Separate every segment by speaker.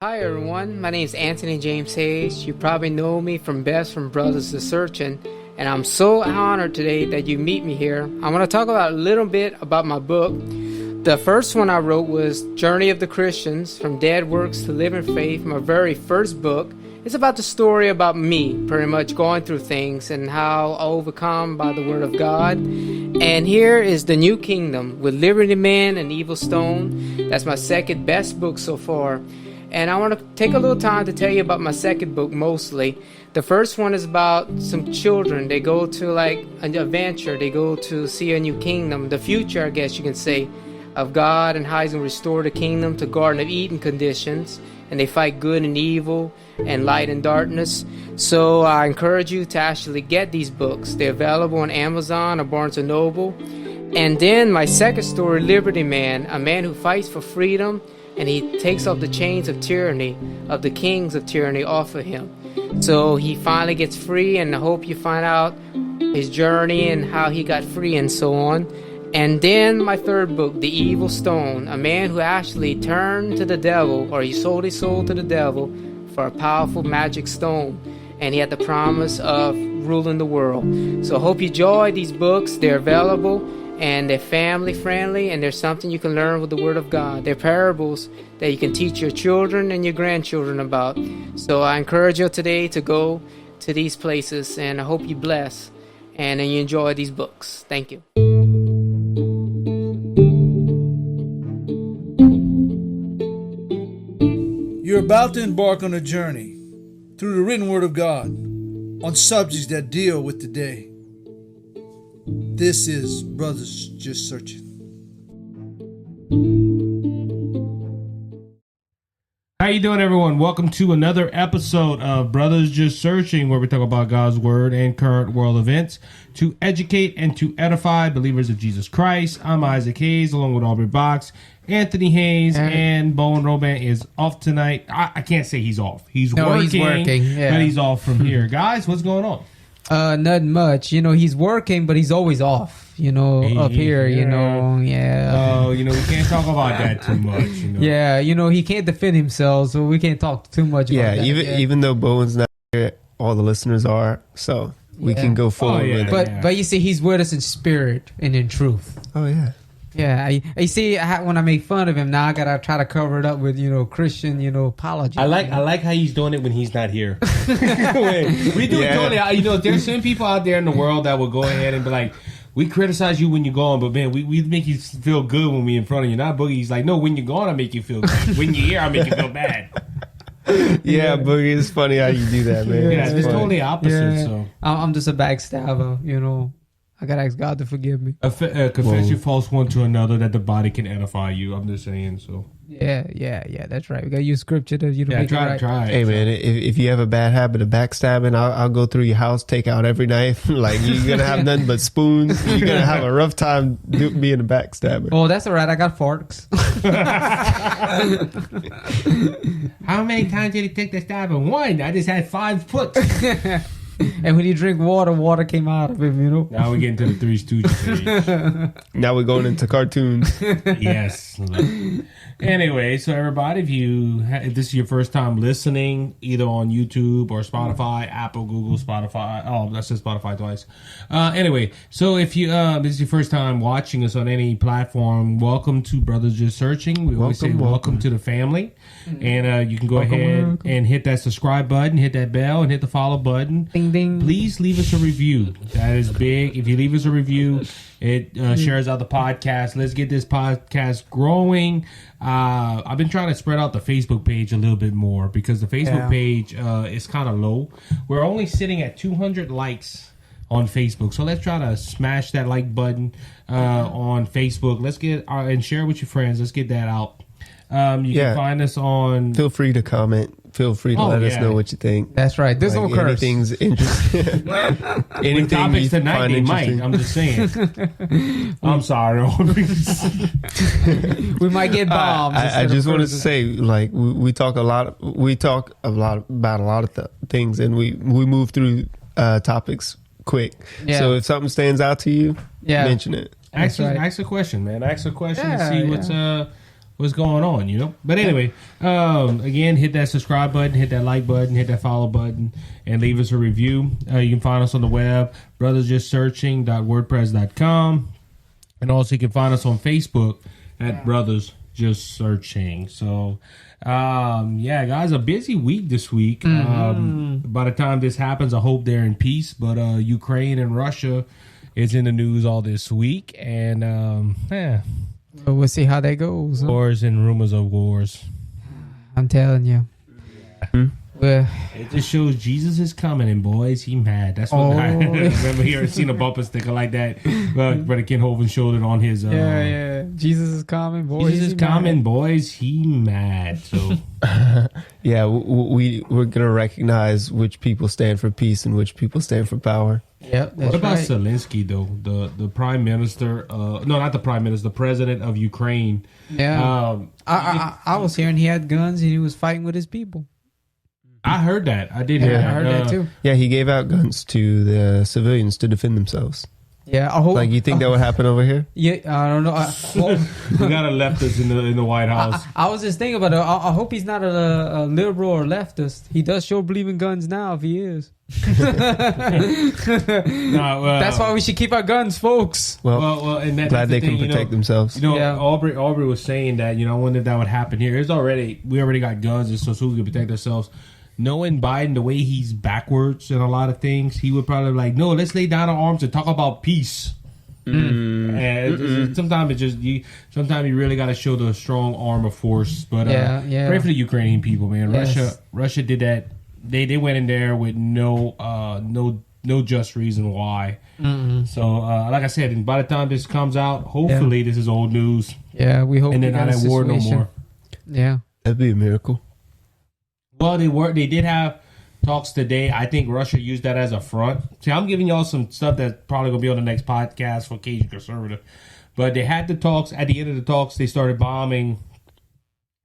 Speaker 1: Hi everyone, my name is Anthony James Hayes. You probably know me from Best from Brothers to Searching, and I'm so honored today that you meet me here. I want to talk about a little bit about my book. The first one I wrote was Journey of the Christians, From Dead Works to Living Faith, my very first book. It's about the story about me, pretty much going through things and how I overcome by the Word of God. And here is The New Kingdom with Liberty Man and Evil Stone. That's my second best book so far. And I want to take a little time to tell you about my second book mostly. The first one is about some children. They go to like an adventure. They go to see a new kingdom, the future, I guess you can say, of God and how He's going to restore the kingdom to Garden of Eden conditions. And they fight good and evil and light and darkness. So I encourage you to actually get these books. They're available on Amazon or Barnes & Noble. And then my second story, Liberty Man, a man who fights for freedom, and he takes off the chains of tyranny, of the kings of tyranny off of him. So he finally gets free, and I hope you find out his journey and how he got free and so on. And then my third book, The Evil Stone, a man who actually turned to the devil, or he sold his soul to the devil for a powerful magic stone. And he had the promise of ruling the world. So I hope you enjoy these books. They're available. And they're family friendly, and there's something you can learn with the Word of God. They're parables that you can teach your children and your grandchildren about. So I encourage you today to go to these places, and I hope you bless and you enjoy these books. Thank you.
Speaker 2: You're about to embark on a journey through the written Word of God on subjects that deal with today. This is Brothers Just Searching.
Speaker 3: How you doing, everyone? Welcome to another episode of Brothers Just Searching, where we talk about God's Word and current world events to educate and to edify believers of Jesus Christ. I'm Isaac Hayes, along with Aubrey Box, Anthony Hayes, and Bowen Roban is off tonight. I can't say he's off. He's working,
Speaker 1: yeah.
Speaker 3: But he's off from here. Guys, what's going on?
Speaker 1: Nothing much. You know, he's working, but he's always off, up here, yeah.
Speaker 3: Oh, we can't talk about that too much,
Speaker 1: Yeah, he can't defend himself, so we can't talk too much about that.
Speaker 4: Even though Bowen's not here, all the listeners are, so we can go forward with it.
Speaker 1: But you see, he's with us in spirit and in truth.
Speaker 4: Oh, yeah.
Speaker 1: Yeah, I see. When I make fun of him now, I gotta try to cover it up with Christian, apology.
Speaker 3: I like how he's doing it when he's not here. We do it totally. There's some people out there in the world that will go ahead and be like, we criticize you when you're gone, but man, we make you feel good when we in front of you. Not Boogie. He's like, no, when you're gone, I make you feel good. When you're here, I make you feel bad.
Speaker 4: Yeah, Boogie, it's funny how you do that, man.
Speaker 3: Yeah, it's totally opposite.
Speaker 1: Yeah.
Speaker 3: So
Speaker 1: I'm just a backstabber, I gotta ask God to forgive me.
Speaker 3: Confess your faults one to another that the body can edify you. I'm just saying, so.
Speaker 1: Yeah, that's right. We gotta use scripture to make it right.
Speaker 3: Try.
Speaker 4: Hey, man, if you have a bad habit of backstabbing, I'll go through your house, take out every knife. Like, you're gonna have nothing but spoons. You're gonna have a rough time being a backstabber.
Speaker 1: Oh, that's all right. I got forks.
Speaker 3: How many times did he take the stab? One. I just had 5 foot.
Speaker 1: And when you drink water came out of him,
Speaker 3: Now we get into the Three Stooges stage.
Speaker 4: Now we're going into cartoons.
Speaker 3: Yes. Anyway, so everybody, if this is your first time listening, either on YouTube or Spotify, Apple, Google, Spotify. Oh, that's just Spotify twice. Anyway, so if you this is your first time watching us on any platform, welcome to Brothers Just Searching. We always say welcome to the family. And you can go ahead and hit that subscribe button, hit that bell, and hit the follow button.
Speaker 1: Ding, ding.
Speaker 3: Please leave us a review. That is big. If you leave us a review, it shares out the podcast. Let's get this podcast growing. I've been trying to spread out the Facebook page a little bit more because the Facebook page is kind of low. We're only sitting at 200 likes on Facebook. So let's try to smash that like button on Facebook. Let's get and share with your friends. Let's get that out. You can find us on...
Speaker 4: Feel free to comment. Feel free to let us know what you think.
Speaker 1: That's right. This will curse.
Speaker 4: Anything's interesting.
Speaker 3: Anything topics tonight, they might. I'm just saying. I'm sorry.
Speaker 1: We might get bombs.
Speaker 4: I just want to say, like, we talk about a lot of things, and we move through topics quick. Yeah. So if something stands out to you, mention it.
Speaker 3: Ask a question, man. Ask a question and see what's going on, you know. But anyway, again, hit that subscribe button, hit that like button, hit that follow button, and leave us a review. You can find us on the web, brothersjustsearching.wordpress.com. And also you can find us on Facebook at Brothers Just Searching. So, yeah, guys, a busy week this week. By the time this happens, I hope they're in peace. But Ukraine and Russia is in the news all this week. And, yeah.
Speaker 1: But we'll see how that goes.
Speaker 3: Wars and rumors of wars.
Speaker 1: I'm telling you. Well,
Speaker 3: it just shows Jesus is coming, and boys, he mad. That's what I remember here. Seen a bumper sticker like that. Brother Ken Hovind showed it on his.
Speaker 1: Yeah. Jesus is coming, boys.
Speaker 3: Jesus is coming, boys. He mad. So,
Speaker 4: yeah, we're gonna recognize which people stand for peace and which people stand for power.
Speaker 1: Yep.
Speaker 3: What about Zelensky though? The prime minister? No, not the prime minister. The president of Ukraine.
Speaker 1: Yeah. I was hearing he had guns and he was fighting with his people.
Speaker 3: I heard that. I did hear that.
Speaker 1: I heard that too.
Speaker 4: Yeah, he gave out guns to the civilians to defend themselves.
Speaker 1: Yeah, I hope.
Speaker 4: Like, you think that would happen over here?
Speaker 1: Yeah, I don't know.
Speaker 3: We got a leftist in the White House.
Speaker 1: I was just thinking about it. I hope he's not a liberal or leftist. He does sure believe in guns now. If he is, that's why we should keep our guns, folks.
Speaker 4: Well, and glad they can protect themselves.
Speaker 3: You know, Aubrey was saying that. You know, I wonder if that would happen here. We already got guns, and so we can protect ourselves. Knowing Biden, the way he's backwards in a lot of things, he would probably be like, no, let's lay down our arms and talk about peace. And sometimes you really got to show the strong arm of force. But pray for the Ukrainian people, man.
Speaker 1: Yes.
Speaker 3: Russia did that. They went in there with no just reason why. So like I said, and by the time this comes out, hopefully this is old news.
Speaker 1: Yeah, we hope.
Speaker 3: And they're not at war no more.
Speaker 1: Yeah,
Speaker 4: that'd be a miracle.
Speaker 3: Well, they did have talks today. I think Russia used that as a front. See, I'm giving y'all some stuff that's probably going to be on the next podcast for Cajun Conservative. But they had the talks. At the end of the talks, they started bombing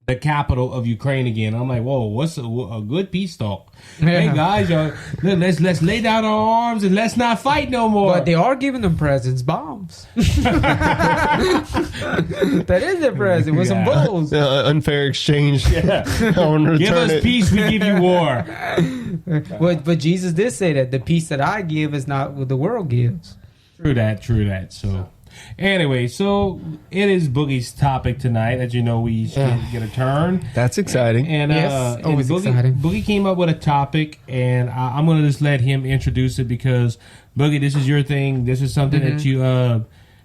Speaker 3: the capital of Ukraine again. I'm like, whoa, what's a good peace talk? Yeah. Hey, guys, let's lay down our arms and let's not fight no more.
Speaker 1: But they are giving them presents, bombs. That is their present with some bulls.
Speaker 4: Unfair exchange.
Speaker 3: Yeah. Give us peace, we give you war.
Speaker 1: But Jesus did say that the peace that I give is not what the world gives.
Speaker 3: True that. So, anyway, so it is Boogie's topic tonight. As you know, we get a turn.
Speaker 4: That's exciting.
Speaker 3: And,
Speaker 1: yes, always exciting.
Speaker 3: Boogie came up with a topic, and I'm going to just let him introduce it because, Boogie, this is your thing. This is something that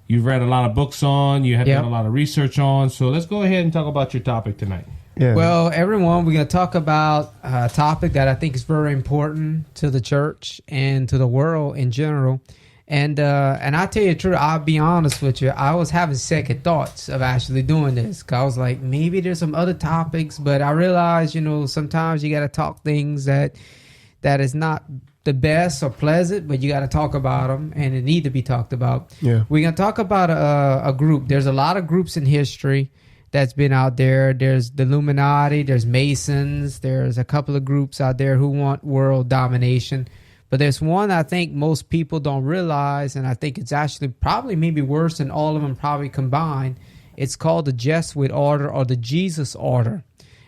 Speaker 3: you've read a lot of books on. You have done a lot of research on. So let's go ahead and talk about your topic tonight.
Speaker 4: Yeah.
Speaker 1: Well, everyone, we're going to talk about a topic that I think is very important to the church and to the world in general. And I'll tell you the truth, I'll be honest with you, I was having second thoughts of actually doing this. 'Cause I was like, maybe there's some other topics, but I realized, sometimes you got to talk things that is not the best or pleasant, but you got to talk about them, and it need to be talked about.
Speaker 4: Yeah.
Speaker 1: We're going to talk about a group. There's a lot of groups in history that's been out there. There's the Illuminati, there's Masons, there's a couple of groups out there who want world domination. But there's one I think most people don't realize, and I think it's actually probably maybe worse than all of them probably combined. It's called the Jesuit Order or the Jesus Order.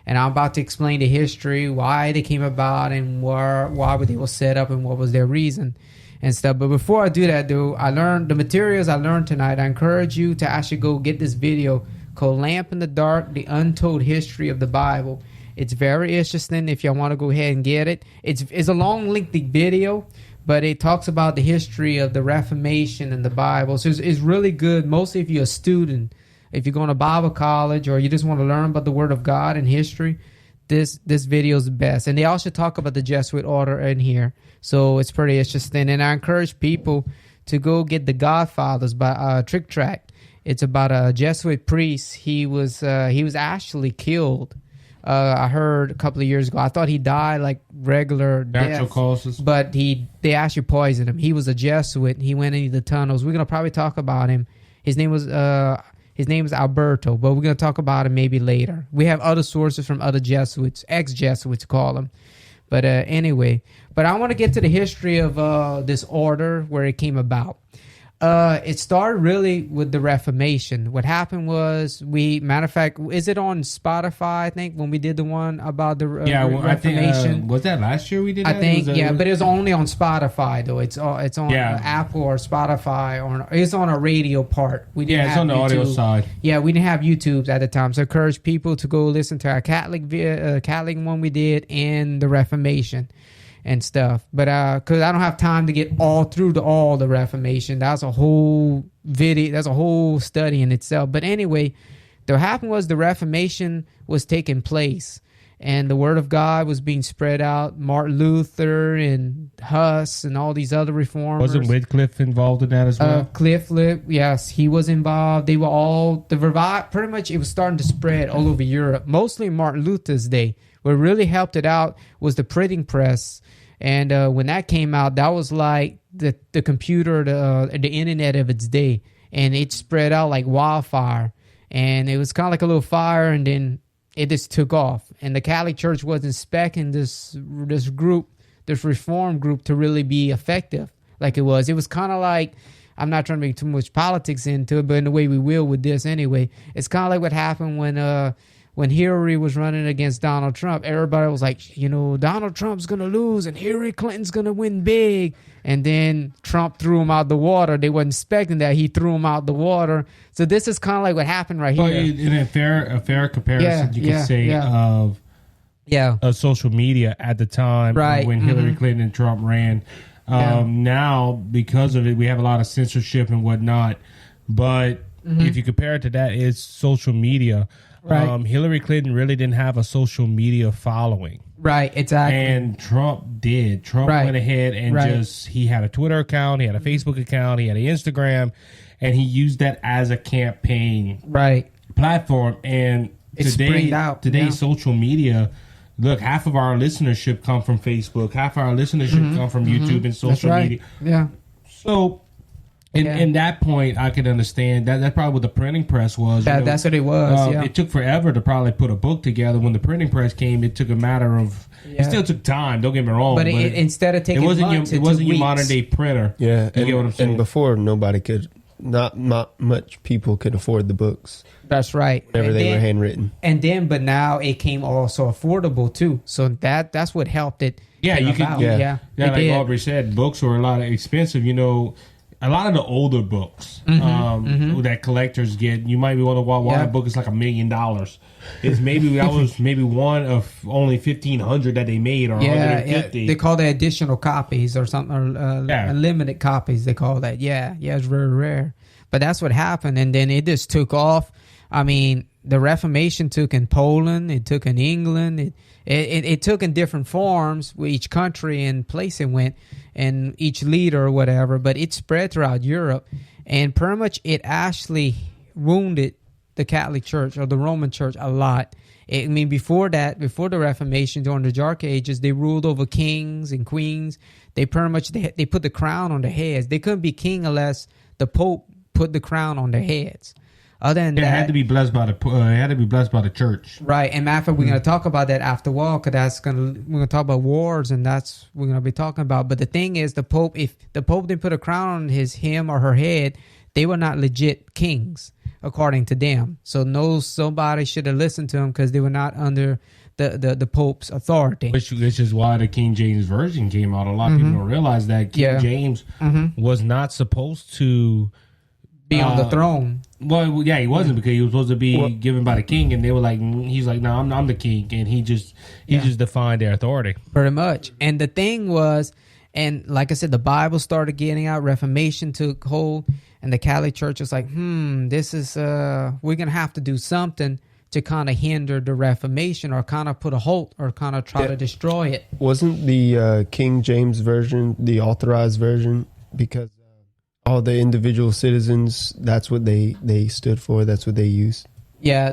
Speaker 1: And I'm about to explain the history, why they came about, and why they were set up, and what was their reason and stuff. But before I do that, though, I learned the materials I learned tonight. I encourage you to actually go get this video called Lamp in the Dark, The Untold History of the Bible. It's very interesting if y'all want to go ahead and get it. It's a long, lengthy video, but it talks about the history of the Reformation and the Bible. So it's really good, mostly if you're a student. If you're going to Bible college or you just want to learn about the Word of God and history, this video is the best. And they also talk about the Jesuit Order in here. So it's pretty interesting. And I encourage people to go get The Godfathers by Trick Track. It's about a Jesuit priest. He was actually killed. I heard a couple of years ago. I thought he died like regular
Speaker 3: natural causes,
Speaker 1: but they actually poisoned him. He was a Jesuit. He went into the tunnels. We're gonna probably talk about him. His name was Alberto, but we're gonna talk about him maybe later. We have other sources from other Jesuits, ex-Jesuits, call them. But anyway, I want to get to the history of this order, where it came about. It started really with the Reformation. What happened was matter of fact, is it on Spotify? I think when we did the one about the Reformation.
Speaker 3: I think, was that last year we did?
Speaker 1: I think but it was only on Spotify though. It's on Apple or Spotify, or it's on a radio part. We didn't
Speaker 3: it's
Speaker 1: have
Speaker 3: on the
Speaker 1: YouTube.
Speaker 3: audio side.
Speaker 1: Yeah, we didn't have YouTube at the time, so I encourage people to go listen to our Catholic one we did and the Reformation and stuff. But because I don't have time to get all through all the Reformation, that's a whole video, that's a whole study in itself. But anyway, what happened was the Reformation was taking place, and the Word of God was being spread out. Martin Luther and Huss and all these other reformers.
Speaker 3: Wasn't Wycliffe involved in that as well?
Speaker 1: Clifford, yes, he was involved. They were all pretty much. It was starting to spread all over Europe, mostly in Martin Luther's day. What really helped it out was the printing press. And when that came out, that was like the computer, the internet of its day. And it spread out like wildfire. And it was kind of like a little fire, and then it just took off. And the Catholic Church was expecting this group, this reform group, to really be effective like it was. It was kind of like, I'm not trying to make too much politics into it, but in the way we will with this anyway. It's kind of like what happened when Hillary was running against Donald Trump. Everybody was like, Donald Trump's going to lose and Hillary Clinton's going to win big. And then Trump threw him out the water. They weren't expecting that. He threw him out the water. So this is kind of like what happened right here.
Speaker 3: In a fair comparison, you could say of social media at the time when Hillary Clinton and Trump ran. Now, because of it, we have a lot of censorship and whatnot. But if you compare it to that, it's social media. Right. Hillary Clinton really didn't have a social media following.
Speaker 1: Right, exactly.
Speaker 3: And Trump did. Trump went ahead and he had a Twitter account, he had a Facebook account, he had an Instagram, and he used that as a campaign platform. And today's social media, look, half of our listenership come from Facebook, half of our listenership come from YouTube and social media.
Speaker 1: Yeah.
Speaker 3: So in that point, I could understand that. That's probably what the printing press was.
Speaker 1: That's what it was.
Speaker 3: It took forever to probably put a book together. When the printing press came, it took a matter of. It still took time. Don't get me wrong.
Speaker 1: But instead of taking
Speaker 3: it wasn't your modern day printer.
Speaker 4: Yeah,
Speaker 3: you get what I'm saying.
Speaker 4: And before, nobody could. Not much people could afford the books.
Speaker 1: That's right.
Speaker 4: Whenever they were handwritten.
Speaker 1: But now it came also affordable too. So that's what helped it.
Speaker 3: Yeah, you could. Yeah, like Aubrey said, books were a lot expensive. A lot of the older books that collectors get, you might be wondering why a book is like $1 million. It's maybe one of only 1,500 that they made, or 150.
Speaker 1: They call that additional copies or something, or unlimited copies. They call that. Yeah, it's very rare. But that's what happened, and then it just took off. I mean, the Reformation took in Poland, it took in England, it took in different forms with each country and place it went, and each leader or whatever, but it spread throughout Europe, and pretty much it actually wounded the Catholic Church or the Roman Church a lot. Before the Reformation, during the Dark Ages, they ruled over kings and queens. They pretty much they put the crown on their heads. They couldn't be king unless the Pope put the crown on their heads. Other than that,
Speaker 3: it had to be blessed by the church.
Speaker 1: Right, and matter of fact, we're going to talk about that after a while, because we're going to talk about wars, and that's what we're going to be talking about. But the thing is, the Pope, if the Pope didn't put a crown on him or her head, they were not legit kings according to them. So somebody should have listened to them, because they were not under the Pope's authority.
Speaker 3: Which is why the King James Version came out. A lot of people don't realize that King James was not supposed to
Speaker 1: be on the throne.
Speaker 3: Well, yeah, he wasn't, because he was supposed to be given by the king, and they were like, he's like, no, I'm the king, and he just defined their authority.
Speaker 1: Pretty much. And the thing was, and like I said, the Bible started getting out, Reformation took hold, and the Catholic Church was like, this is, we're going to have to do something to kind of hinder the Reformation, or kind of put a halt, or kind of try to destroy it.
Speaker 4: Wasn't the King James Version the authorized version? Because all the individual citizens, that's what they stood for. That's what they used.
Speaker 1: Yeah.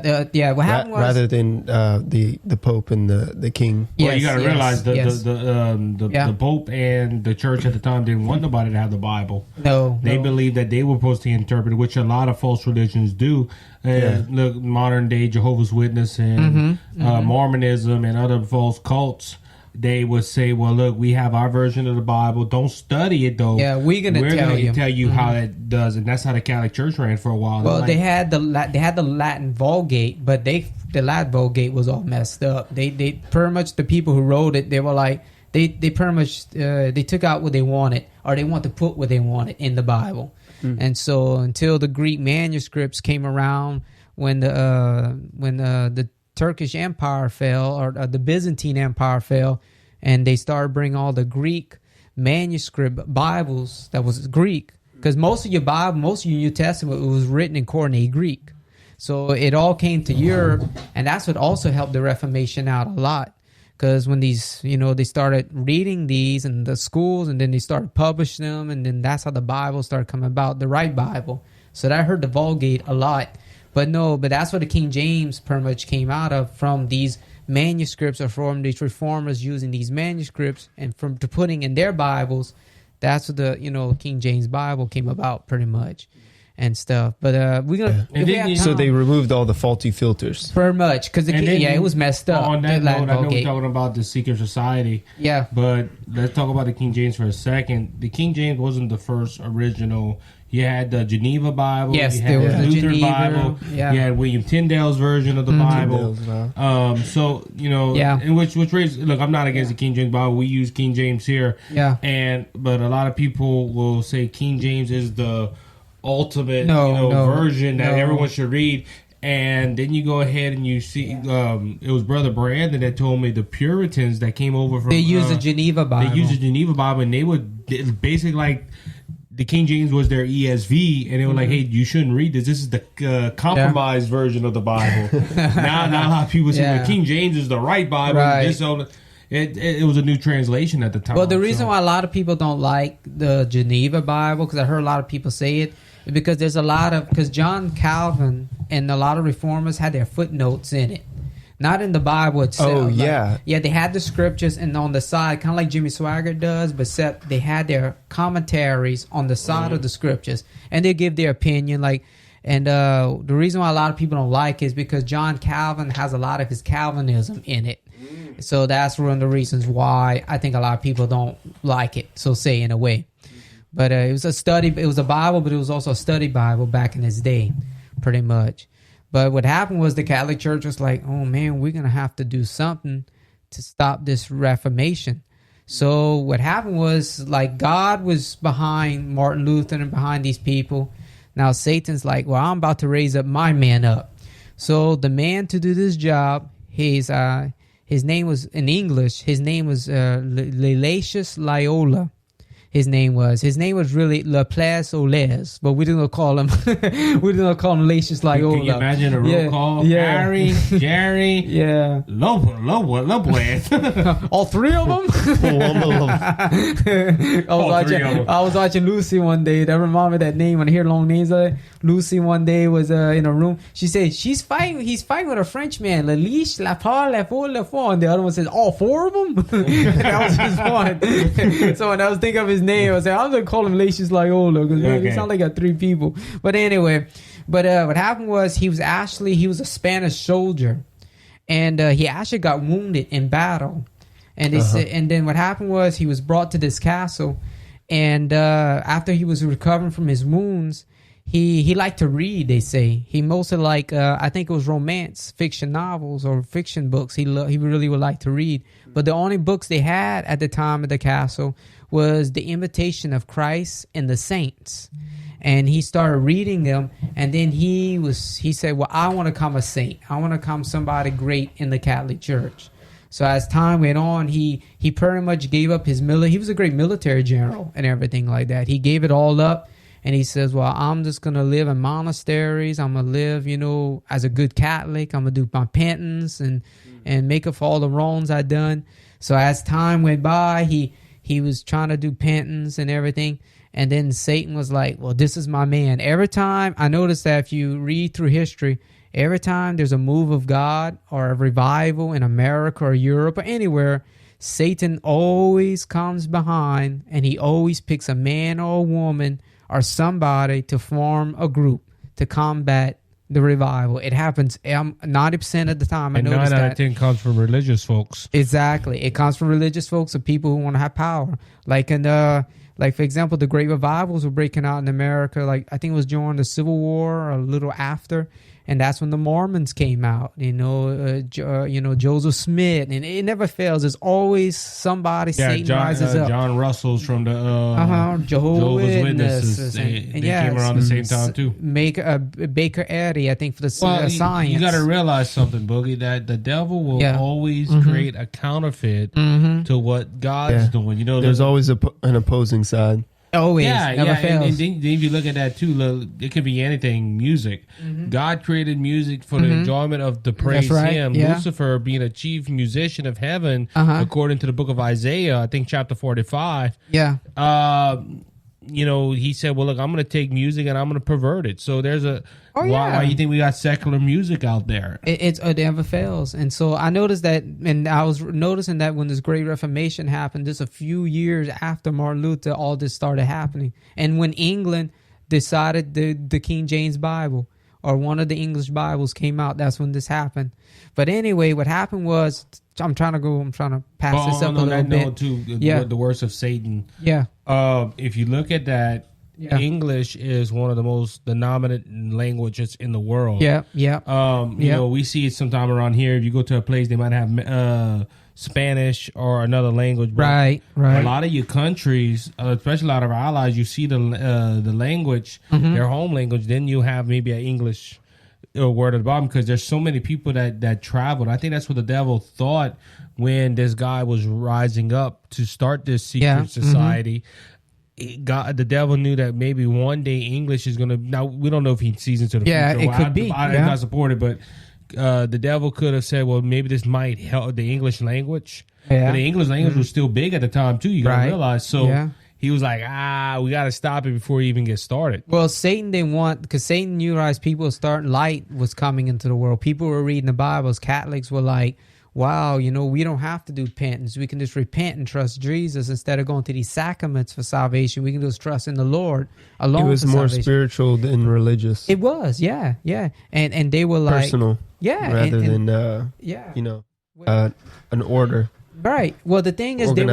Speaker 1: What happened was,
Speaker 4: rather than the Pope and the King.
Speaker 3: Well, you got to realize the Pope and the Church at the time didn't want nobody to have the Bible.
Speaker 1: No,
Speaker 3: they believed that they were supposed to interpret it, which a lot of false religions do. Look, modern day Jehovah's Witness and Mormonism and other false cults. they would say, well, look, we have our version of the Bible. Don't study it, though.
Speaker 1: Yeah, we're gonna tell you
Speaker 3: how that does. And that's how the Catholic Church ran for a while.
Speaker 1: Well, they had the Latin Vulgate, but the Latin Vulgate was all messed up. They pretty much, the people who wrote it, they were like, they pretty much, they took out what they wanted, or they want to put what they wanted in the Bible. And so until the Greek manuscripts came around, when the Turkish Empire fell, or the Byzantine Empire fell, and they started bringing all the Greek manuscript Bibles that was Greek, because most of your Bible, most of your New Testament was written in Koine Greek. So it all came to Europe, and that's what also helped the Reformation out a lot. Because when these, they started reading these in the schools, and then they started publishing them, and then that's how the Bible started coming about, the right Bible. So that hurt the Vulgate a lot. But that's what the King James pretty much came out of, from these manuscripts, or from these reformers using these manuscripts and to putting in their Bibles. That's what the King James Bible came about, pretty much, and stuff. But we're gonna.
Speaker 4: So they removed all the faulty filters,
Speaker 1: pretty much, because it was messed up.
Speaker 3: On that note, I know we're talking about the secret society.
Speaker 1: Yeah.
Speaker 3: But let's talk about the King James for a second. The King James wasn't the first original. You had the Geneva Bible.
Speaker 1: Yes,
Speaker 3: you
Speaker 1: there
Speaker 3: had
Speaker 1: was
Speaker 3: the
Speaker 1: the
Speaker 3: Lutheran
Speaker 1: Geneva.
Speaker 3: Bible.
Speaker 1: Yeah.
Speaker 3: You had William Tyndale's version of the Bible. So in which raised, look, I'm not against the King James Bible. We use King James here.
Speaker 1: Yeah.
Speaker 3: But a lot of people will say King James is the ultimate version that everyone should read. And then you go ahead and you see, it was Brother Brandon that told me the Puritans that came over from,
Speaker 1: they use the Geneva Bible.
Speaker 3: They use the Geneva Bible, and they would basically like, the King James was their ESV, and they were like, "Hey, you shouldn't read this. This is the compromised version of the Bible." now a lot of people say the King James is the right Bible.
Speaker 1: Right.
Speaker 3: It was a new translation at the time.
Speaker 1: Well, the reason why a lot of people don't like the Geneva Bible, because I heard a lot of people say it, is because there's because John Calvin and a lot of reformers had their footnotes in it. Not in the Bible itself.
Speaker 4: Oh, yeah.
Speaker 1: Yeah, they had the scriptures, and on the side, kind of like Jimmy Swaggart does, but except they had their commentaries on the side of the scriptures, and they give their opinion. The reason why a lot of people don't like it is because John Calvin has a lot of his Calvinism in it. So that's one of the reasons why I think a lot of people don't like it, so say, in a way. But it was a Bible, but it was also a study Bible back in its day, pretty much. But what happened was the Catholic Church was like, oh man, we're going to have to do something to stop this Reformation. So what happened was, like, God was behind Martin Luther and behind these people. Now Satan's like, well, I'm about to raise up my man up. So the man to do this job, his name was, in English, his name was Laelius Loyola. His name was really Laplace Olaise, but we didn't call him Laelius Loyola.
Speaker 3: Can you imagine a roll call? Harry, Jerry, Lopez.
Speaker 1: All three of them? I was watching Lucy one day. That reminded me of that name. When I hear long names like Lucy one day was in a room. She said he's fighting with a Frenchman, Laelius, Lapal, Lafon. And the other one says, all four of them? That was just one. So when I was thinking of his name, I was like, I'm going to call him Laelius Loyola, because it sounds like I got three people. But anyway, what happened was he was a Spanish soldier, and he actually got wounded in battle. And they said, and then what happened was he was brought to this castle, and after he was recovering from his wounds, he liked to read. They say he mostly liked, I think it was romance fiction novels or fiction books. He really would like to read, but the only books they had at the time at the castle was The Imitation of Christ and the Saints. And he started reading them, and then he said, well, I want to become a saint. I want to become somebody great in the Catholic Church. So as time went on, he pretty much gave up his he was a great military general and everything like that. He gave it all up, and he says, well, I'm just going to live in monasteries. I'm going to live, as a good Catholic. I'm going to do my penance and make up for all the wrongs I've done. So as time went by, he was trying to do penance and everything. And then Satan was like, well, this is my man. Every time, I noticed that if you read through history, every time there's a move of God or a revival in America or Europe or anywhere, Satan always comes behind, and he always picks a man or a woman or somebody to form a group to combat the revival. It happens 90% of the time. I
Speaker 3: And
Speaker 1: noticed
Speaker 3: 9 out
Speaker 1: that.
Speaker 3: of 10 comes from religious folks.
Speaker 1: Exactly. It comes from religious folks or people who want to have power. Like for example, the great revivals were breaking out in America. Like I think it was during the Civil War or a little after, and that's when the Mormons came out. Joseph Smith, and it never fails. There's always somebody Satan rises up.
Speaker 3: John Russell's from the
Speaker 1: Jehovah's Witnesses.
Speaker 3: They came around the same time too.
Speaker 1: Baker Eddy, I think, for the science.
Speaker 3: You got to realize something, Boogie, that the devil will always create a counterfeit to what God's doing. You know,
Speaker 4: there's always an opposing side.
Speaker 1: Always, never fails.
Speaker 3: And then if you look at that too, it could be anything. Music, God created music for the enjoyment of to praise Him.
Speaker 1: Yeah.
Speaker 3: Lucifer, being a chief musician of heaven, according to the book of Isaiah, I think chapter 45.
Speaker 1: Yeah.
Speaker 3: He said, "Well, look, I'm going to take music and I'm going to pervert it." So there's a why you think we got secular music out there?
Speaker 1: It never fails. And so I noticed that, and I was noticing that when this Great Reformation happened, just a few years after Martin Luther, all this started happening. And when England decided the King James Bible, or one of the English Bibles came out, that's when this happened. But anyway, what happened was, I'm trying to pass this up a little bit.
Speaker 3: The works of Satan.
Speaker 1: Yeah.
Speaker 3: If you look at that, English is one of the most dominant languages in the world.
Speaker 1: Yeah, yeah.
Speaker 3: We see it sometime around here. If you go to a place, they might have Spanish or another language. But
Speaker 1: right.
Speaker 3: A lot of your countries, especially a lot of our allies, you see the language, their home language. Then you have maybe an English word at the bottom, because there's so many people that traveled. I think that's what the devil thought when this guy was rising up to start this secret society. The devil knew that maybe one day English is going to. Now we don't know if he sees into the future.
Speaker 1: Yeah, it could be.
Speaker 3: I'm not supporting, but the devil could have said, "Well, maybe this might help the English language."
Speaker 1: Yeah.
Speaker 3: But the English language was still big at the time too. You got to realize. So he was like, we got to stop it before he even gets started.
Speaker 1: Well, Satan didn't want, because Satan realized light was coming into the world. People were reading the Bibles. Catholics were like, wow, we don't have to do penance. We can just repent and trust Jesus instead of going to these sacraments for salvation. We can just trust in the Lord alone.
Speaker 4: It was
Speaker 1: for
Speaker 4: more
Speaker 1: salvation.
Speaker 4: spiritual than religious.
Speaker 1: It was, yeah. And they were like
Speaker 4: personal, rather than an order.
Speaker 1: Right. Well, the thing is, they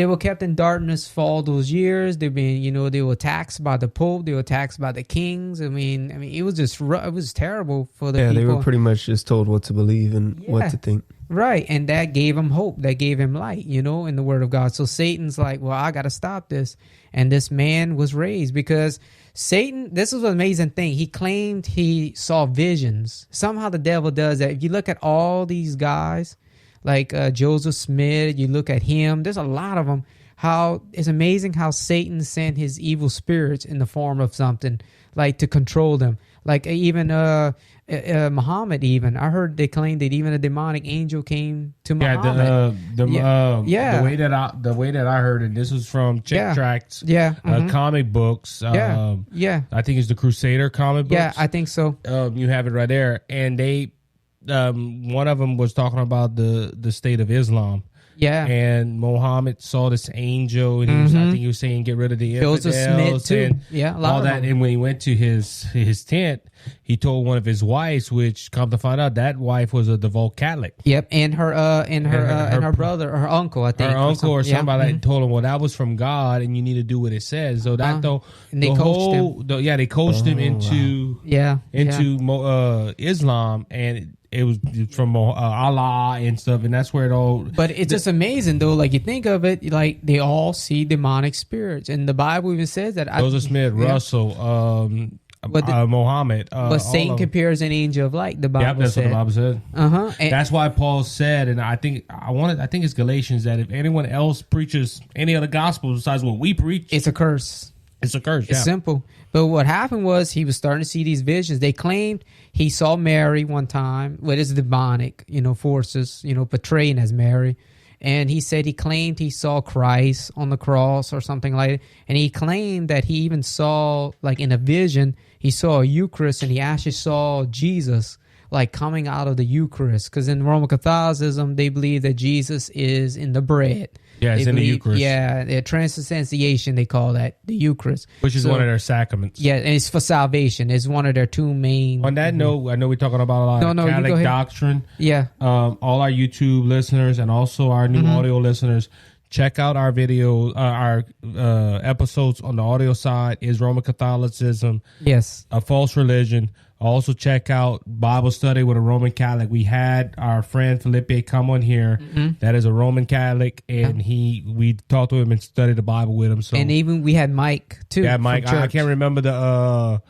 Speaker 1: were kept in darkness for all those years. They were taxed by the Pope. They were taxed by the kings. I mean, it was just it was terrible for the people.
Speaker 4: Yeah, they were pretty much just told what to believe and what to think.
Speaker 1: Right, and that gave him hope. That gave him light, in the Word of God. So Satan's like, well, I got to stop this. And this man was raised because Satan, this is an amazing thing. He claimed he saw visions. Somehow the devil does that. If you look at all these guys, like Joseph Smith, you look at him, there's a lot of them. How it's amazing how Satan sent his evil spirits in the form of something, like to control them. Like even Muhammad, even I heard they claim that even a demonic angel came to Muhammad.
Speaker 3: The way that I heard it, this was from Chick Tracts, comic books. I think it's the Crusader comic books.
Speaker 1: Yeah, I think so.
Speaker 3: You have it right there, and they. One of them was talking about the state of Islam. Yeah. And Muhammad saw this angel, and I think he was saying, get rid of the
Speaker 1: Joseph
Speaker 3: infidels.
Speaker 1: Smith, too.
Speaker 3: And all that. And when he went to his tent, he told one of his wives, which come to find out, that wife was a devout Catholic.
Speaker 1: Yep. And her brother, her uncle, I think.
Speaker 3: Her uncle or somebody that told him, well, that was from God, and you need to do what it says. So that
Speaker 1: they coached him.
Speaker 3: They coached him into Islam, and it was from Allah and stuff, and that's where it all.
Speaker 1: But it's just amazing, though. Like you think of it, like they all see demonic spirits, and the Bible even says that.
Speaker 3: Joseph Smith, Russell, Muhammad.
Speaker 1: But Satan compares an angel of light. The Bible
Speaker 3: that's
Speaker 1: said.
Speaker 3: What the Bible said. That's why Paul said, and I think it's Galatians, that if anyone else preaches any other gospel besides what we preach,
Speaker 1: it's a curse.
Speaker 3: It's a curse.
Speaker 1: It's simple. But what happened was he was starting to see these visions. They claimed he saw Mary one time with his demonic, forces, portraying as Mary. And he said he claimed he saw Christ on the cross or something like that. And he claimed that he even saw, like in a vision, he saw a Eucharist, and he actually saw Jesus like coming out of the Eucharist. Because in Roman Catholicism, they believe that Jesus is in the bread.
Speaker 3: Yeah, it's in the Eucharist.
Speaker 1: Yeah, the transubstantiation, they call that, the Eucharist.
Speaker 3: Which is one of their sacraments.
Speaker 1: Yeah, and it's for salvation. It's one of their two main...
Speaker 3: On that note, I know we're talking about a lot of Catholic doctrine.
Speaker 1: Yeah.
Speaker 3: All our YouTube listeners and also our new audio listeners, check out our video, our episodes on the audio side. Is Roman Catholicism a false religion? Also check out Bible Study with a Roman Catholic. We had our friend Felipe come on here. That is a Roman Catholic, and we talked to him and studied the Bible with him. So,
Speaker 1: and even we had Mike too.
Speaker 3: Yeah, Mike. I can't remember the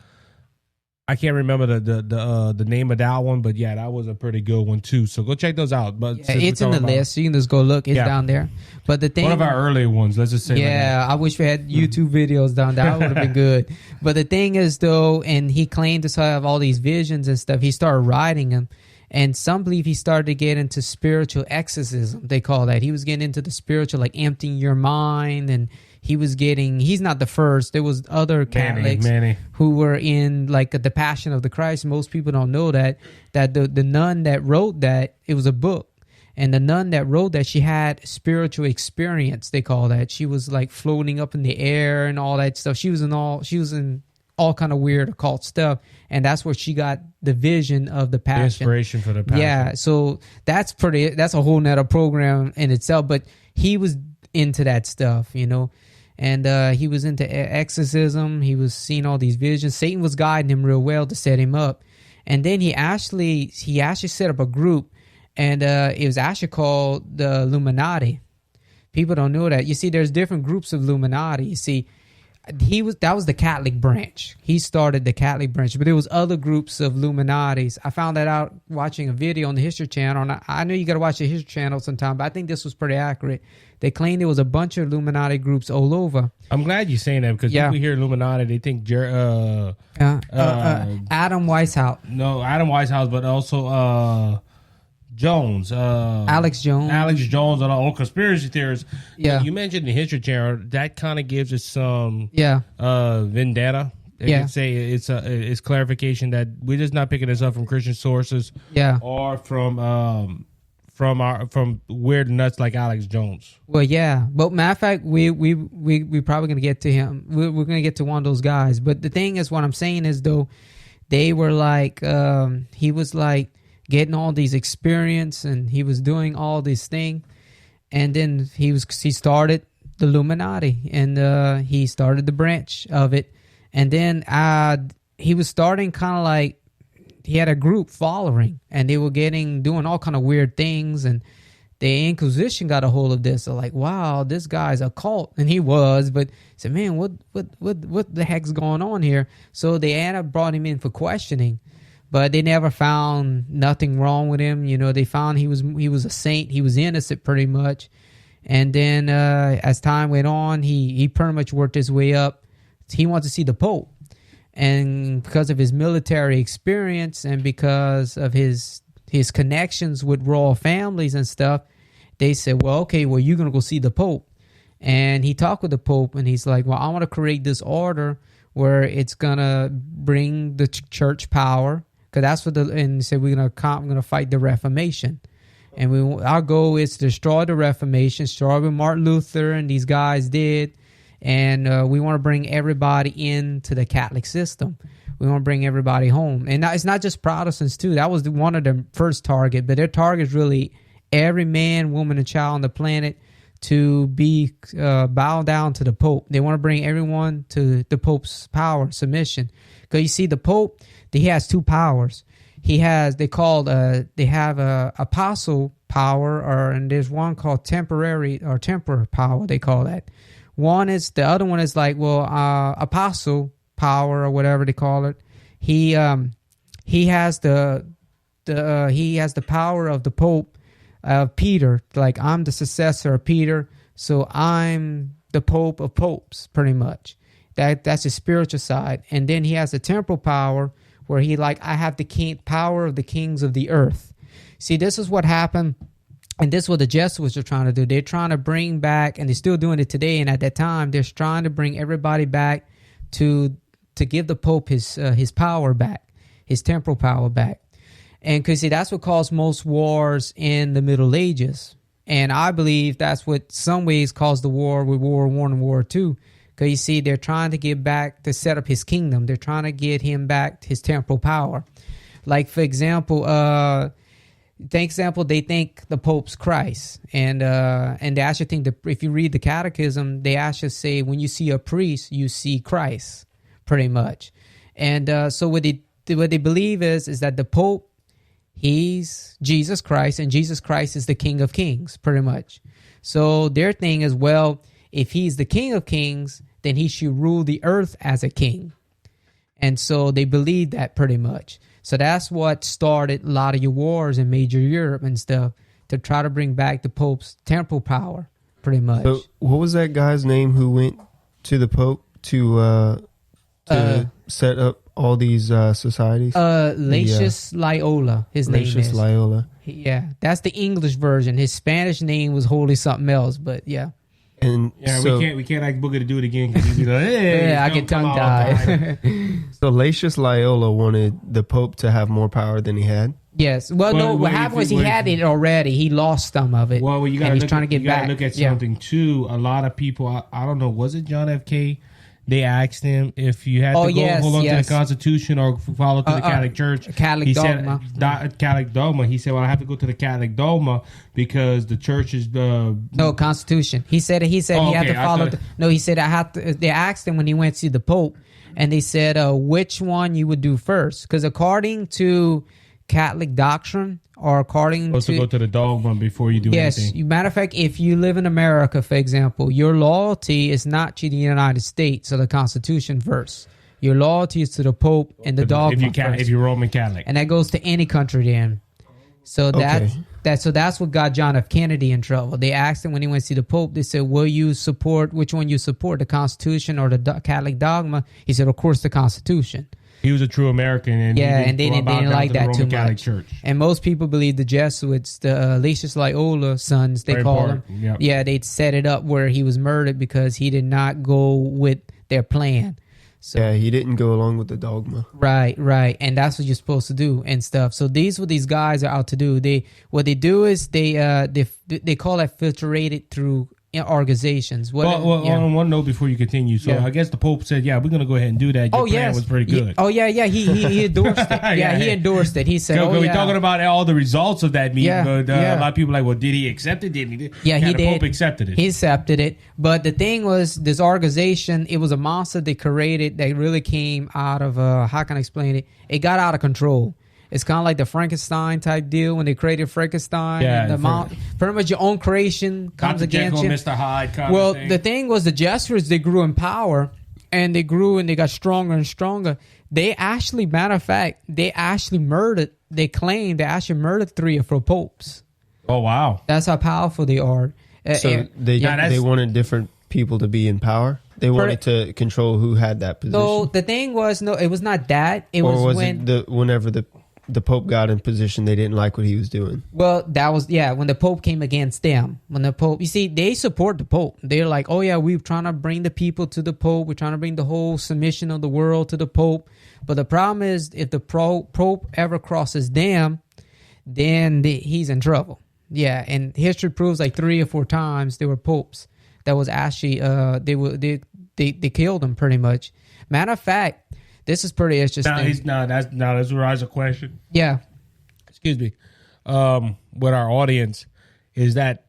Speaker 3: name of that one, but yeah, that was a pretty good one too. So go check those out. But
Speaker 1: it's in the list. You can just go look. It's down there. But the thing,
Speaker 3: one of our earlier ones. Let's just say.
Speaker 1: Yeah, I wish we had YouTube videos down there. That would have been good. But the thing is, though, and he claimed to have all these visions and stuff. He started writing them, and some believe he started to get into spiritual exorcism. They call that. He was getting into the spiritual, like emptying your mind, and he's not the first. There was other Catholics who were in like the Passion of the Christ. Most people don't know that the nun that wrote that, it was a book. And the nun that wrote that, she had spiritual experience, they call that. She was like floating up in the air and all that stuff. She was in all kind of weird occult stuff. And that's where she got the vision of the Passion. The
Speaker 3: inspiration for the Passion.
Speaker 1: Yeah, so that's a whole nother program in itself. But he was into that stuff, And he was into exorcism. He was seeing all these visions. Satan was guiding him real well to set him up. And then he actually set up a group, and it was actually called the Illuminati. People don't know that. You see, there's different groups of Illuminati. You see, that was the Catholic branch. He started the Catholic branch, but there was other groups of Illuminatis. I found that out watching a video on the History Channel. And I know you got to watch the History Channel sometime, but I think this was pretty accurate. They claimed there was a bunch of Illuminati groups all over.
Speaker 3: I'm glad you're saying that, because people hear Illuminati, they think
Speaker 1: Adam Weishaupt.
Speaker 3: No, Adam Weishaupt, but also Jones.
Speaker 1: Alex Jones.
Speaker 3: Alex Jones and all conspiracy theorists.
Speaker 1: Yeah.
Speaker 3: You mentioned the History Channel. That kind of gives us some vendetta. I can say it's clarification that we're just not picking this up from Christian sources.
Speaker 1: Yeah.
Speaker 3: Or from weird nuts like Alex Jones.
Speaker 1: Well, yeah, but matter of fact, we probably gonna get to him. We're gonna get to one of those guys. But the thing is, what I'm saying is, though, they were like, he was like getting all these experience, and he was doing all this thing, and then he started the Illuminati, and he started the branch of it, and then he was starting kind of like. He had a group following, and they were doing all kind of weird things, and the Inquisition got a hold of this. They're like, wow, this guy's a cult. And he was, but said, man, what the heck's going on here? So they ended up brought him in for questioning, but they never found nothing wrong with him. They found he was a saint. He was innocent pretty much. And then as time went on, he pretty much worked his way up. He wanted to see the Pope. And because of his military experience and because of his connections with royal families and stuff, they said, well, okay, well, you're going to go see the Pope. And he talked with the Pope, and he's like, well, I want to create this order where it's going to bring the church power. Because that's what and he said, we're going to fight the Reformation. And our goal is to destroy the Reformation, destroy what Martin Luther and these guys did. And we want to bring everybody into the Catholic system. We want to bring everybody home. And it's not just Protestants, too. That was one of the first target. But their target is really every man, woman, and child on the planet to be bow down to the Pope. They want to bring everyone to the Pope's power, submission. Because you see, the Pope, he has two powers. They have apostle power, and there's one called temporary or temporal power, they call that. The other one is like, apostle power or whatever they call it. He has the power of the Pope, Peter. Like, I'm the successor of Peter, so I'm the Pope of popes, pretty much. That's his spiritual side. And then he has the temporal power, where I have the power of the kings of the earth. See, this is what happened. And this is what the Jesuits are trying to do. They're trying to bring back, and they're still doing it today, and at that time, they're trying to bring everybody back to give the Pope his power back, his temporal power back. And because see, that's what caused most wars in the Middle Ages. And I believe that's what some ways caused the war with World War I and World War II. Because you see, they're trying to get back to set up his kingdom. They're trying to get him back his temporal power. Like, for example, they think the Pope's Christ. And they actually think that if you read the catechism, they actually say when you see a priest, you see Christ, pretty much. And so what they believe is that the Pope, he's Jesus Christ, and Jesus Christ is the King of Kings, pretty much. So their thing is, well, if he's the King of Kings, then he should rule the earth as a king. And so they believe that pretty much. So that's what started a lot of your wars in major Europe and stuff, to try to bring back the Pope's temporal power, pretty much.
Speaker 4: So what was that guy's name who went to the Pope to set up all these societies?
Speaker 1: Laetius Loyola, his name is.
Speaker 4: Laetius Loyola.
Speaker 1: Yeah, that's the English version. His Spanish name was wholly something else, but yeah.
Speaker 4: And
Speaker 3: yeah,
Speaker 4: so,
Speaker 3: we can't like Booker to do it again because he'd be like, hey,
Speaker 1: Yeah, I get tongue tied.
Speaker 4: so Laetius Loyola wanted the Pope to have more power than he had.
Speaker 1: Yes. Well, no, what happened was he had it already. He lost some of it.
Speaker 3: Well, you got
Speaker 1: and he's trying to get back.
Speaker 3: Look at something too. A lot of people, I don't know, was it John F. K? They asked him if you had to hold on to the Constitution or follow to the Catholic Church.
Speaker 1: Catholic dogma.
Speaker 3: Catholic dogma. He said, well, I have to go to the Catholic dogma because the church is the...
Speaker 1: No, Constitution. He said he had to follow... he said I have to... They asked him when he went to see the Pope, and they said which one you would do first. Because according to Catholic doctrine, or according
Speaker 3: to go to the dogma before you do anything.
Speaker 1: Yes. Matter of fact, if you live in America, for example, your loyalty is not to the United States or the Constitution first. Your loyalty is to the Pope and the dogma
Speaker 3: if you're Roman Catholic.
Speaker 1: And that goes to any country then. So that's what got John F. Kennedy in trouble. They asked him when he went to see the Pope, they said, which one you support, the Constitution or the Catholic dogma? He said, of course, the Constitution.
Speaker 3: He was a true American, and
Speaker 1: they didn't like that too much.
Speaker 3: Church.
Speaker 1: And most people believe the Jesuits, the Laetius Loyola sons, they call them.
Speaker 3: Yep.
Speaker 1: Yeah, they set it up where he was murdered because he did not go with their plan. So,
Speaker 4: yeah, he didn't go along with the dogma.
Speaker 1: Right, and that's what you're supposed to do and stuff. So these what these guys are out to do. They call it filtrated through organizations.
Speaker 3: On one note before you continue, so I guess the Pope said, "Yeah, we're going to go ahead and do that." Your plan was pretty good.
Speaker 1: He endorsed it. He endorsed it. He said,
Speaker 3: we're talking about all the results of that meeting, but a lot of people are like, well, did he accept it? Didn't he?
Speaker 1: Yeah, he
Speaker 3: did. The Pope accepted it.
Speaker 1: He accepted it, but the thing was, this organization, it was a monster they created that really came out of how can I explain it? It got out of control. It's kind of like the Frankenstein type deal when they created Frankenstein. Yeah, pretty much your own creation comes against you.
Speaker 3: Mr. Hyde kind
Speaker 1: well,
Speaker 3: of thing.
Speaker 1: The thing was the Jesuits, they grew in power, and they grew and they got stronger and stronger. They actually, matter of fact, they actually murdered 3 or 4 popes.
Speaker 3: Oh, wow.
Speaker 1: That's how powerful they are.
Speaker 4: So they wanted different people to be in power? They wanted to control who had that position?
Speaker 1: So the thing was, no, it was not that.
Speaker 4: Whenever the Pope got in position, they didn't like what he was doing?
Speaker 1: Well, that was, when the Pope came against them. When the Pope, you see, they support the Pope. They're like, oh yeah, we're trying to bring the people to the Pope. We're trying to bring the whole submission of the world to the Pope. But the problem is, if the Pope ever crosses them, then he's in trouble. Yeah, and history proves like 3 or 4 times there were popes that was actually they killed them pretty much. Matter of fact, this is pretty interesting.
Speaker 3: Let's raise a question.
Speaker 1: Yeah.
Speaker 3: Excuse me. With our audience, is that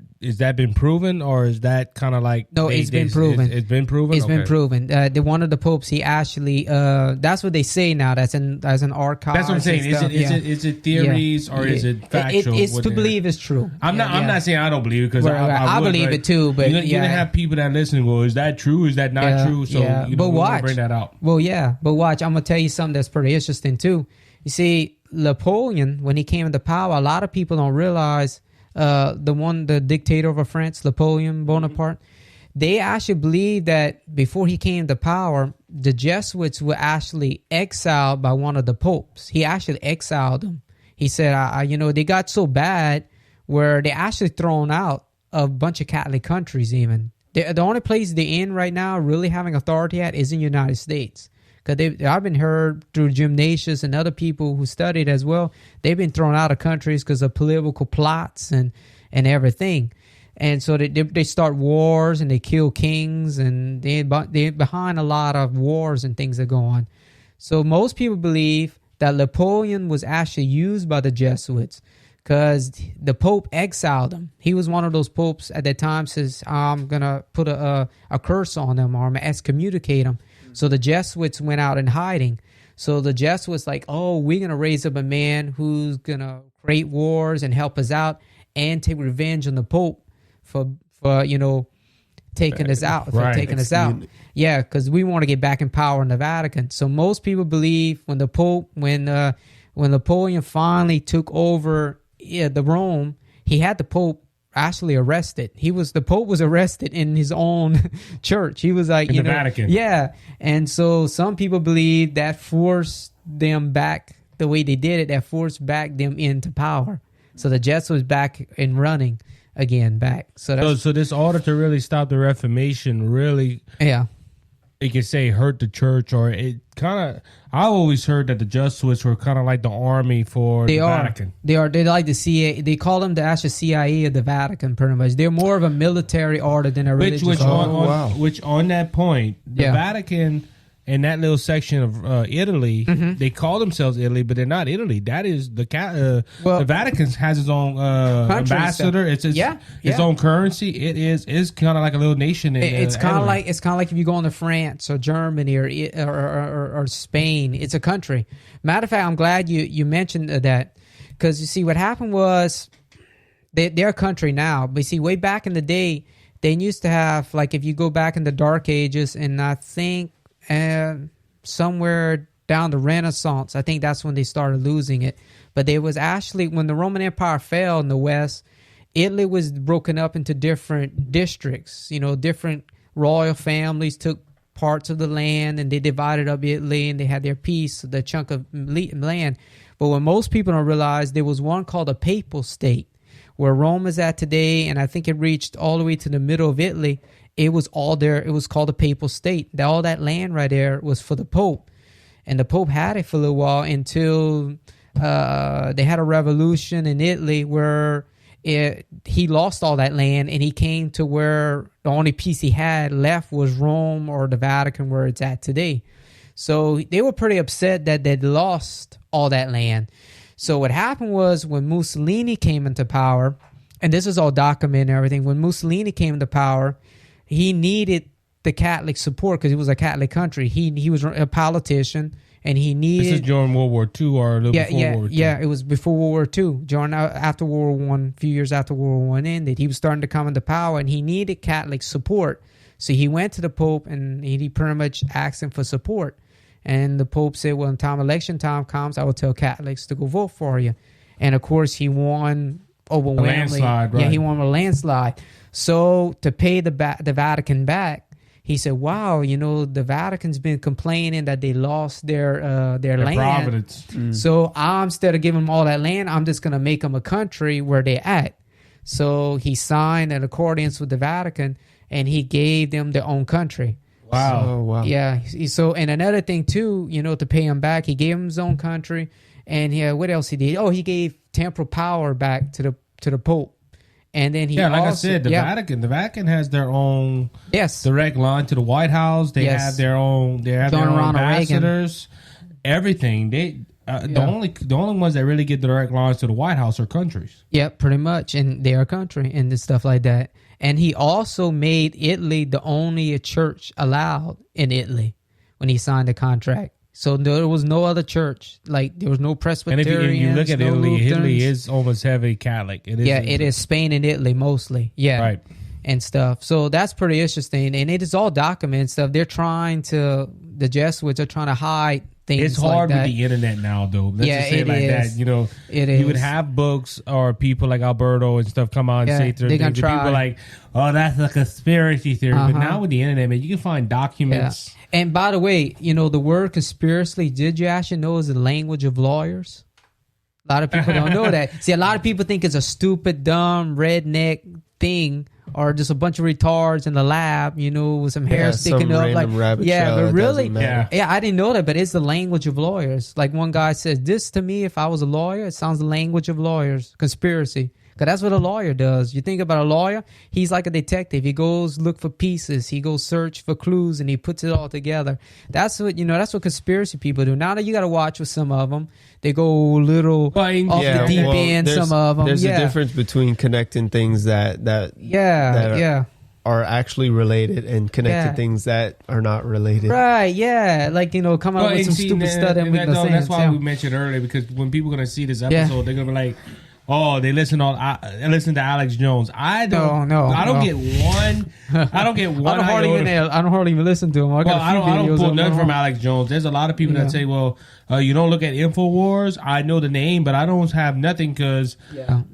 Speaker 3: been proven, or is that kind of like...
Speaker 1: No, it's been proven.
Speaker 3: It's been proven?
Speaker 1: It's been proven. One of the popes, he actually... that's what they say now. That's an archive.
Speaker 3: That's what I'm saying. Is it theories or is it factual?
Speaker 1: It's to believe it's true.
Speaker 3: I'm not saying I don't believe it, because
Speaker 1: I believe it too, but
Speaker 3: you're going to have people that listen, well, is that true? Is that not true? So
Speaker 1: but watch.
Speaker 3: Bring that out.
Speaker 1: Well, yeah. But watch. I'm going to tell you something that's pretty interesting too. You see, Napoleon, when he came into power, a lot of people don't realize... the dictator of France, Napoleon Bonaparte, they actually believe that before he came to power, the Jesuits were actually exiled by one of the popes. He actually exiled them. He said, they got so bad where they actually thrown out a bunch of Catholic countries even. The only place they're in right now really having authority at is in the United States. Because I've been heard through Gymnasius and other people who studied as well. They've been thrown out of countries because of political plots and everything. And so they start wars and they kill kings, and they're behind a lot of wars and things that go on. So most people believe that Napoleon was actually used by the Jesuits because the Pope exiled him. He was one of those popes at that time says, I'm going to put a curse on them or I'm going to excommunicate them. So the Jesuits went out in hiding. So the Jesuits like, oh, we're going to raise up a man who's going to create wars and help us out and take revenge on the Pope for taking us out. Yeah, because we want to get back in power in the Vatican. So most people believe when Napoleon finally took over the Rome, he had the Pope actually arrested. The Pope was arrested in his own church. He was like
Speaker 3: in the Vatican.
Speaker 1: Yeah. And so some people believe that forced them back the way they did it, that forced back them into power. So the Jesuits back in running again back. So
Speaker 3: this order to really stop the Reformation really, you could say, hurt the church, or it kind of. I always heard that the Jesuits were kind of like the army for the Vatican.
Speaker 1: They are. They like the CIA. They call them the actual CIA of the Vatican, pretty much. They're more of a military order than a religious order.
Speaker 3: Which on that point, the Vatican in that little section of Italy, they call themselves Italy, but they're not Italy. That is the Vatican has its own ambassador. It's its own currency. It's kind of like a little nation.
Speaker 1: It's kind of like if you go into France or Germany or Spain. It's a country. Matter of fact, I'm glad you mentioned that, because you see what happened was they're a country now, but you see way back in the day they used to have, like, if you go back in the Dark Ages, and I think. And somewhere down the Renaissance, I think that's when they started losing it. But there was actually, when the Roman Empire fell in the West, Italy was broken up into different districts. Different royal families took parts of the land and they divided up Italy, and they had their piece, the chunk of land. But what most people don't realize, there was one called a papal state, where Rome is at today, and I think it reached all the way to the middle of Italy. It was all there. It was called the papal state. All that land right there was for the Pope. And the Pope had it for a little while until they had a revolution in Italy where he lost all that land, and he came to where the only piece he had left was Rome or the Vatican, where it's at today. So they were pretty upset that they'd lost all that land. So what happened was, when Mussolini came into power, and this is all documented and everything, when Mussolini came into power, he needed the Catholic support because it was a Catholic country. He was a politician, and he needed.
Speaker 3: This is during World War II or a little before World War II?
Speaker 1: Yeah, it was before World War II. After World War I, a few years after World War I ended, he was starting to come into power, and he needed Catholic support. So he went to the Pope, and he pretty much asked him for support. And the Pope said, well, when election time comes, I will tell Catholics to go vote for you. And of course, he won overwhelmingly.
Speaker 3: A landslide, right?
Speaker 1: Yeah, he won a landslide. So to pay the Vatican back, he said, wow, the Vatican's been complaining that they lost their land.
Speaker 3: Providence.
Speaker 1: So instead of giving them all that land, I'm just going to make them a country where they're at. So he signed an accordance with the Vatican, and he gave them their own country.
Speaker 3: Wow.
Speaker 4: Oh, wow.
Speaker 1: Yeah. So, and another thing too, to pay him back, he gave him his own country. And what else he did? Oh, he gave temporal power back to the Pope. And then
Speaker 3: like I said, the Vatican has their own direct line to the White House. They have their own. They have their own ambassadors. Everything. The only ones that really get direct lines to the White House are countries.
Speaker 1: Yeah, pretty much, and they are a country and stuff like that. And he also made Italy the only church allowed in Italy when he signed the contract. So there was no other church. Like, there was no Presbyterians.
Speaker 3: And if you look at Italy,
Speaker 1: Lutherans.
Speaker 3: Italy is almost heavy Catholic. It is
Speaker 1: Spain and Italy mostly. Yeah.
Speaker 3: Right.
Speaker 1: And stuff. So that's pretty interesting. And it is all documented stuff. The Jesuits are trying to hide things.
Speaker 3: It's hard
Speaker 1: like
Speaker 3: with the internet now, though. Let's just say it like
Speaker 1: is.
Speaker 3: that.
Speaker 1: It
Speaker 3: you would
Speaker 1: is.
Speaker 3: have books or people like Alberto and stuff come out and say certain things. People are like, oh, that's a conspiracy theory. But now with the internet, man, you can find documents.
Speaker 1: Yeah. And by the way, the word conspiracy, did you actually know, is the language of lawyers? A lot of people don't know that. See, a lot of people think it's a stupid, dumb, redneck thing or just a bunch of retards in the lab, with some hair sticking up. Like,
Speaker 4: rabbit
Speaker 1: but really,
Speaker 3: I
Speaker 1: didn't know that, but it's the language of lawyers. Like one guy says, this to me, if I was a lawyer, it sounds the language of lawyers, conspiracy. Because that's what a lawyer does. You think about a lawyer, he's like a detective. He goes look for pieces. He goes search for clues, and he puts it all together. That's what that's what conspiracy people do. Now that you got to watch with some of them, they go a little off the deep end. Some of them.
Speaker 4: There's a difference between connecting things that are actually related and connecting things that are not related.
Speaker 1: Right? Yeah, like come up with some stupid stuff and make no sense.
Speaker 3: That's why we mentioned earlier, because when people are gonna see this episode, they're gonna be like, oh, they listen to Alex Jones. I don't get one. I don't get one.
Speaker 1: I don't hardly even listen to him. I
Speaker 3: don't pull nothing from Alex Jones. There's a lot of people that say, well, you don't look at InfoWars. I know the name, but I don't have nothing because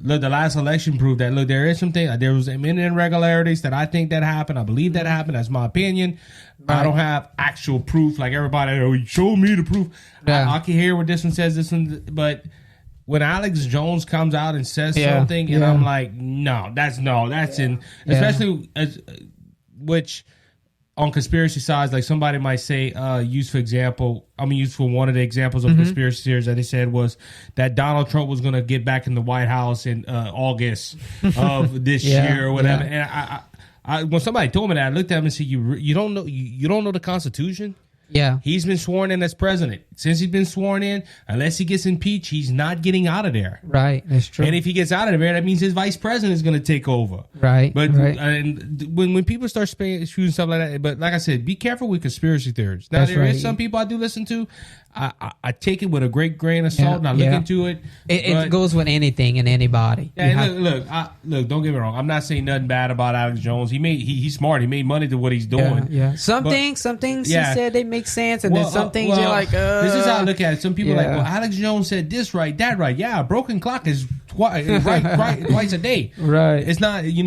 Speaker 3: look, the last election proved that. Look, there is something. There was many irregularities that I think that happened. I believe that happened. That's my opinion. Right. I don't have actual proof like everybody. Oh, show me the proof. I can hear what this one says. This one, but when Alex Jones comes out and says something, and I'm like, that's in, especially which on conspiracy sides, like somebody might say, use for one of the examples of conspiracy theories that they said was that Donald Trump was going to get back in the White House in August of this year or whatever. And I when somebody told me that, I looked at him and said, you don't know the Constitution?
Speaker 1: Yeah.
Speaker 3: He's been sworn in as president. Since he's been sworn in, unless he gets impeached, he's not getting out of there.
Speaker 1: Right. That's true.
Speaker 3: And if he gets out of there, that means his vice president is going to take over.
Speaker 1: Right.
Speaker 3: But and when people start shooting stuff like that, but like I said, be careful with conspiracy theories. Now, there is some people I do listen to. I take it with a great grain of salt, and I look into it.
Speaker 1: It goes with anything and anybody.
Speaker 3: Yeah, look, don't get me wrong. I'm not saying nothing bad about Alex Jones. He's smart. He made money to what he's doing.
Speaker 1: Yeah. Some things he said they make sense, and then some things you're like,
Speaker 3: this is how I look at it. Some people are like, well, Alex Jones said this right, that right. Yeah, a broken clock is right twice a day.
Speaker 1: Right.
Speaker 3: It's not, you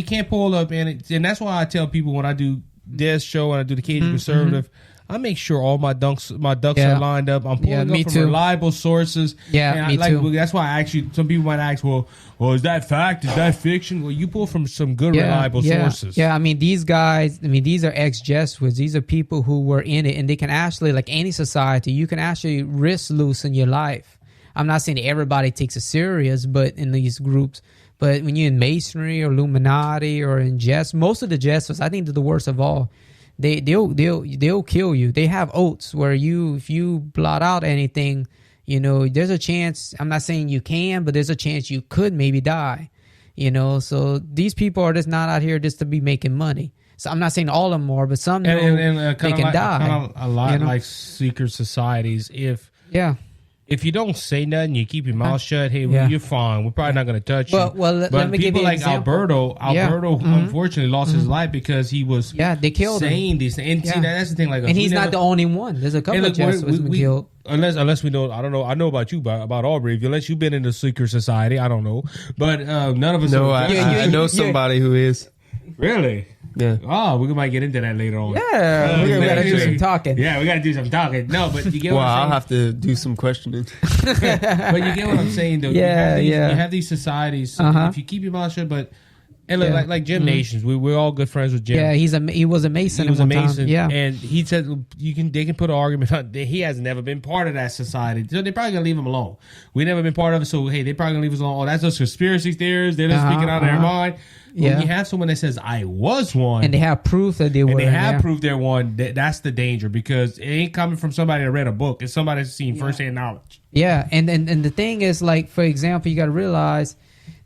Speaker 3: can't pull up and that's why I tell people when I do this show and I do the Cajun Conservative, I make sure all my ducks are lined up. I'm pulling up from reliable sources.
Speaker 1: Yeah, me too.
Speaker 3: That's why I actually, some people might ask, well, is that fact? Is that fiction? Well, you pull from some good, reliable sources.
Speaker 1: Yeah, I mean, these guys, these are ex-Jesuits. These are people who were in it, and they can actually, like any society, you can actually risk losing your life. I'm not saying everybody takes it serious, but in these groups, but when you're in Masonry or Illuminati or in most of the Jesuits, I think they're the worst of all. They'll kill you. They have oaths where if you blot out anything, there's a chance. I'm not saying you can, but there's a chance you could maybe die. So these people are just not out here just to be making money. So I'm not saying all of them are, but some they can die.
Speaker 3: Kind of a lot like secret societies. If you don't say nothing, you keep your mouth shut. Hey, you're fine. We're probably not going to touch you.
Speaker 1: Well, let me give you an example.
Speaker 3: Alberto unfortunately lost his life because he was
Speaker 1: they killed
Speaker 3: saying these things. And see, that's the thing. Like,
Speaker 1: and he's not the only one. There's a couple of Jesuits been killed.
Speaker 3: Unless we know, I don't know. I know about you, about Aubrey. Unless you've been in the secret society, I don't know. But none of us.
Speaker 4: No, I know somebody who is.
Speaker 3: Really?
Speaker 4: Yeah.
Speaker 3: Oh, we might get into that later on.
Speaker 1: Yeah. We got to do some talking.
Speaker 3: Yeah, we got to do some talking. No, but you get what I'm saying?
Speaker 4: I'll have to do some questioning.
Speaker 3: But you get what I'm saying, though. You have these societies. If you keep your mouth shut, but... And look, like Jim Nations, we're all good friends with Jim.
Speaker 1: Yeah, he was a Mason. He was a Mason. Yeah,
Speaker 3: and he said they can put an argument on that he has never been part of that society, so they're probably gonna leave him alone. We never been part of it, so hey, they're probably gonna leave us alone. Oh, that's just conspiracy theories. They're just speaking out of their mind. When you have someone that says I was one,
Speaker 1: and they have proof that they were,
Speaker 3: and they have proof they're one, that's the danger because it ain't coming from somebody that read a book. It's somebody that's seen firsthand knowledge.
Speaker 1: Yeah, and the thing is, like, for example, you got to realize.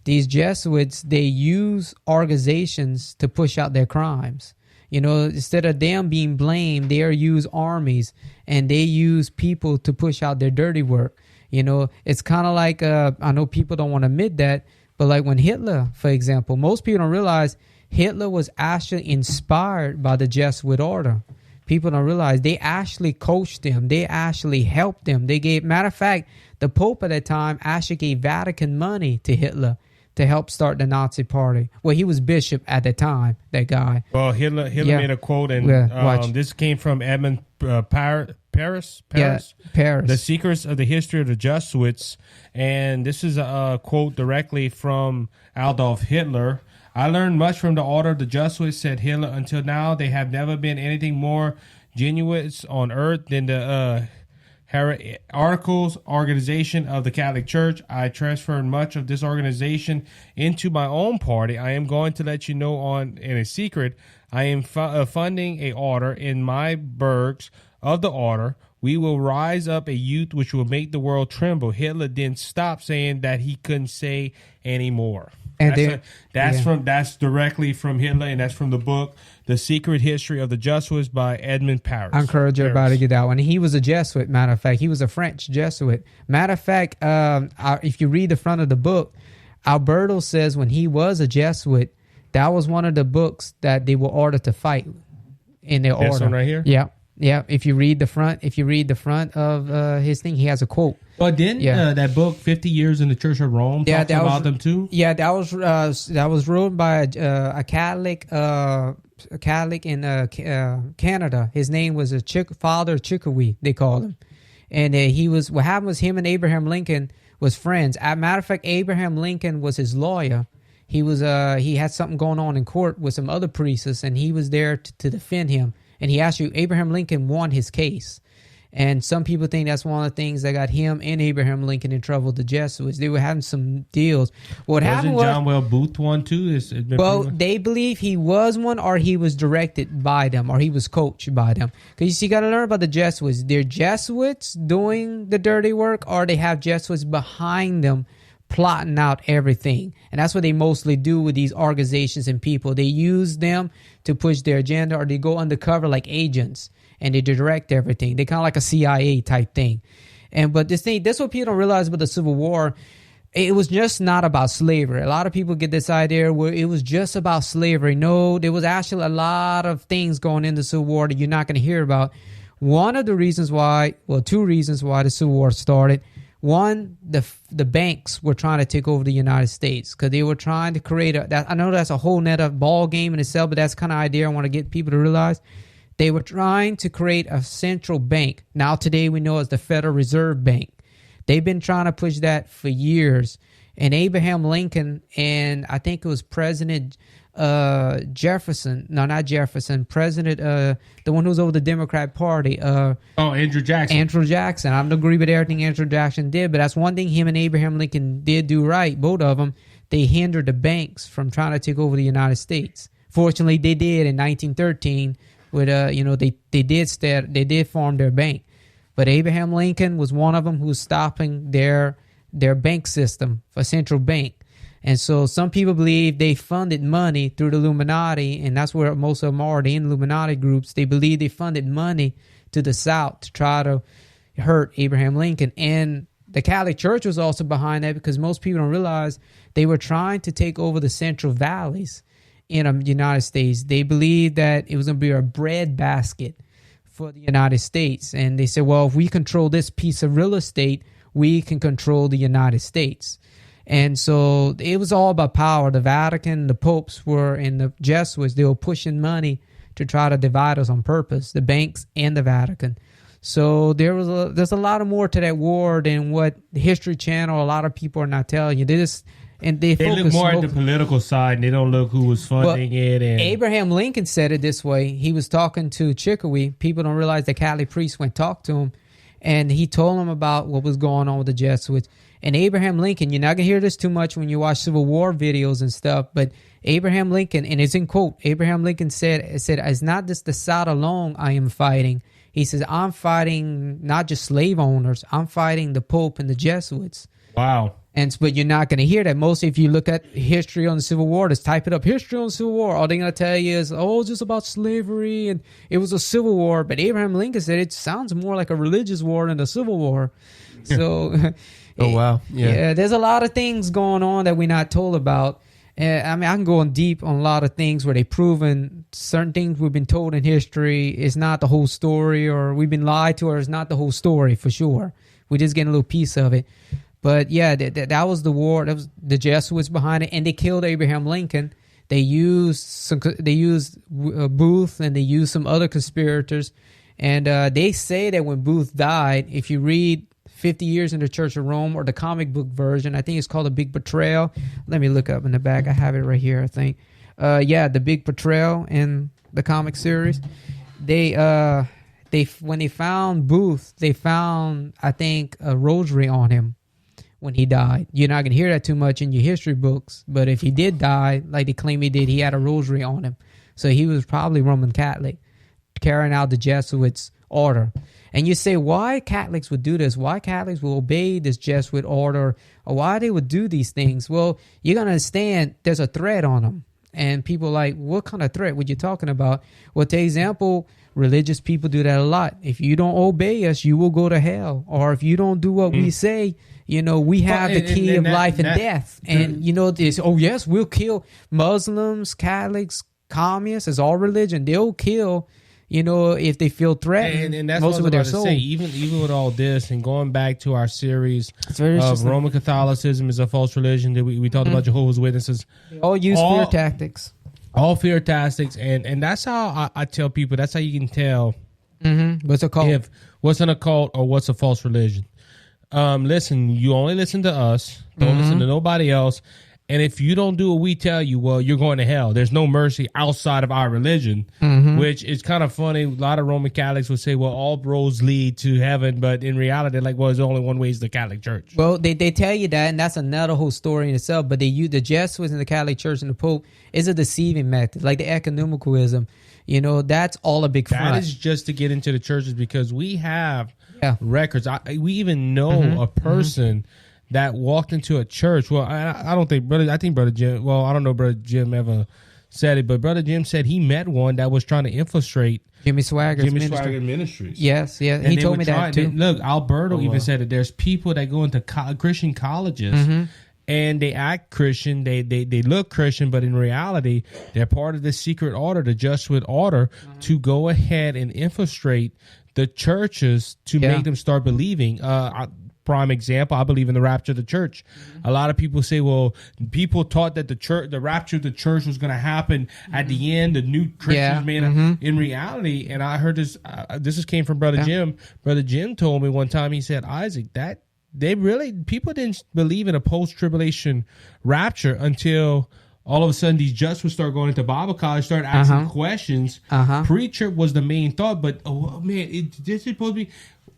Speaker 1: These Jesuits, they use organizations to push out their crimes. Instead of them being blamed, they use armies and they use people to push out their dirty work. It's kind of like, I know people don't want to admit that, but like when Hitler, for example, most people don't realize Hitler was actually inspired by the Jesuit Order. People don't realize they actually coached them. They actually helped them. Matter of fact, the Pope at that time actually gave Vatican money to Hitler to help start the Nazi party. Well, he was bishop at the time, that guy.
Speaker 3: Well, Hitler made a quote, and this came from Edmund Paris. Paris.
Speaker 1: Yeah, Paris.
Speaker 3: The Secrets of the History of the Jesuits. And this is a quote directly from Adolf Hitler. I learned much from the order of the Jesuits, said Hitler. Until now, they have never been anything more Jesuits on earth than the hierarchical organization of the Catholic Church. I transferred much of this organization into my own party. I am going to let you know in a secret. I am funding a order in my burghs of the order. We will rise up a youth which will make the world tremble. Hitler didn't stop saying that he couldn't say anymore. And that's directly from Hitler, and that's from the book The Secret History of the Jesuits by Edmund Paris.
Speaker 1: I encourage everybody to get that one. He was a Jesuit, matter of fact. He was a French Jesuit. Matter of fact, if you read the front of the book, Alberto says when he was a Jesuit, that was one of the books that they were ordered to fight in their order.
Speaker 3: This one right here?
Speaker 1: Yeah. Yeah, if you read the front of his thing, he has a quote.
Speaker 3: But didn't that book, 50 Years in the Church of Rome, talk about them too?
Speaker 1: Yeah, that was written by a Catholic in Canada. His name was Father Chickawee, they called him. And what happened was him and Abraham Lincoln was friends. As a matter of fact, Abraham Lincoln was his lawyer. He had something going on in court with some other priests, and he was there to defend him. And Abraham Lincoln won his case. And some people think that's one of the things that got him and Abraham Lincoln in trouble, the Jesuits. They were having some deals. What happened was...
Speaker 3: John Well Booth one too?
Speaker 1: They believe he was one, or he was directed by them, or he was coached by them. Because you got to learn about the Jesuits. They're Jesuits doing the dirty work, or they have Jesuits behind them plotting out everything. And that's what they mostly do with these organizations and people. They use them to push their agenda, or they go undercover like agents and they direct everything. They kind of like a CIA type thing. But this is what people don't realize about the Civil War. It was just not about slavery. A lot of people get this idea where it was just about slavery. No, there was actually a lot of things going in the Civil War that you're not going to hear about. One of the reasons why, two reasons why the Civil War started. One, the banks were trying to take over the United States because they were trying to create I know that's a whole nother ball game in itself, but that's the kind of idea I want to get people to realize. They were trying to create a central bank. Now today we know as the Federal Reserve Bank. They've been trying to push that for years. And Abraham Lincoln and I think it was President Jefferson. No, not Jefferson. President, the one who's over the Democrat Party.
Speaker 3: Andrew Jackson.
Speaker 1: Andrew Jackson. I don't agree with everything Andrew Jackson did, but that's one thing him and Abraham Lincoln did do right. Both of them. They hindered the banks from trying to take over the United States. Fortunately, they did in 1913. With they did form their bank, but Abraham Lincoln was one of them who was stopping their bank system, a central bank. And so some people believe they funded money through the Illuminati, and that's where most of them are, the Illuminati groups. They believe they funded money to the South to try to hurt Abraham Lincoln. And the Catholic Church was also behind that because most people don't realize they were trying to take over the Central Valleys in the United States. They believed that it was going to be a bread basket for the United States. And they said, well, if we control this piece of real estate, we can control the United States. And so it was all about power. The Vatican, the popes and the Jesuits, they were pushing money to try to divide us on purpose, the banks and the Vatican. So there's a lot more to that war than what the History Channel, a lot of people are not telling you. They
Speaker 3: look more at the political side, and they don't look who was funding it. And
Speaker 1: Abraham Lincoln said it this way. He was talking to Chickawee. People don't realize the Catholic priest went talk to him, and he told him about what was going on with the Jesuits. And Abraham Lincoln, you're not going to hear this too much when you watch Civil War videos and stuff, but Abraham Lincoln, and it's in quote, Abraham Lincoln said, it's not just the South alone I am fighting. He says, I'm fighting not just slave owners, I'm fighting the Pope and the Jesuits.
Speaker 3: Wow.
Speaker 1: But you're not going to hear that. Mostly if you look at history on the Civil War, just type it up, history on the Civil War. All they're going to tell you is, it's just about slavery and it was a civil war. But Abraham Lincoln said it sounds more like a religious war than a civil war. So,
Speaker 4: oh, wow.
Speaker 1: Yeah, there's a lot of things going on that we're not told about. I can go on deep on a lot of things where they've proven certain things we've been told in history is not the whole story, or we've been lied to, or it's not the whole story for sure. We're just getting a little piece of it. But yeah, that was the war. That was the Jesuits behind it, and they killed Abraham Lincoln. They used Booth, and they used some other conspirators, And they say that when Booth died, if you read 50 Years in the Church of Rome, or the comic book version, I think it's called The Big Betrayal. Let me look up in the back. I have it right here, I think. The Big Betrayal in the comic series. They when they found Booth, they found, I think, a rosary on him when he died. You're not going to hear that too much in your history books, but if he did die, like they claim he did, he had a rosary on him. So he was probably Roman Catholic, carrying out the Jesuits' order. And you say, why Catholics would do this? Why Catholics will obey this Jesuit order? Or why they would do these things? Well, you're going to understand there's a threat on them. And people are like, what kind of threat? What you talking about? Well, take example, religious people do that a lot. If you don't obey us, you will go to hell. Or if you don't do what we say, we have the key of life and death. And, this, yes, we'll kill Muslims, Catholics, communists. It's all religion. They'll kill, if they feel threatened.
Speaker 3: And that's what I was about to say. Even with all this, and going back to our series of Roman Catholicism is a false religion, that we talked about Jehovah's Witnesses.
Speaker 1: They all use fear tactics.
Speaker 3: All fear tactics, and that's how I tell people. That's how you can tell
Speaker 1: what's a cult,
Speaker 3: what's an occult, or what's a false religion. Listen, you only listen to us. Don't listen to nobody else. And if you don't do what we tell you, well, you're going to hell. There's no mercy outside of our religion, which is kind of funny. A lot of Roman Catholics would say, well, all roads lead to heaven. But in reality, they're like, well, there's only one way, is the Catholic Church.
Speaker 1: Well, they tell you that, and that's another whole story in itself. But they use the Jesuits and the Catholic Church and the Pope is a deceiving method, like the ecumenicalism. That's all a big front.
Speaker 3: That is just to get into the churches, because we have records. We even know a person that walked into a church. Well, I don't think I think Brother Jim, well, I don't know Brother Jim ever said it, but Brother Jim said he met one that was trying to infiltrate
Speaker 1: Jimmy Swaggart's
Speaker 3: Ministries.
Speaker 1: Yes, yeah. He told me that too.
Speaker 3: Look, Alberto even said that there's people that go into Christian colleges and they act Christian, they look Christian, but in reality, they're part of the secret order, the Jesuit Order, to go ahead and infiltrate the churches to make them start believing. Prime example, I believe in the rapture of the church. A lot of people say, well, people taught that the rapture of the church was going to happen at the end, the new Christians in reality. And I heard this, came from Brother Jim. Brother Jim told me one time, he said, Isaac, that people didn't believe in a post-tribulation rapture until all of a sudden these Jesuits start going into Bible college, start asking questions. Pre-trib was the main thought, but this is supposed to be.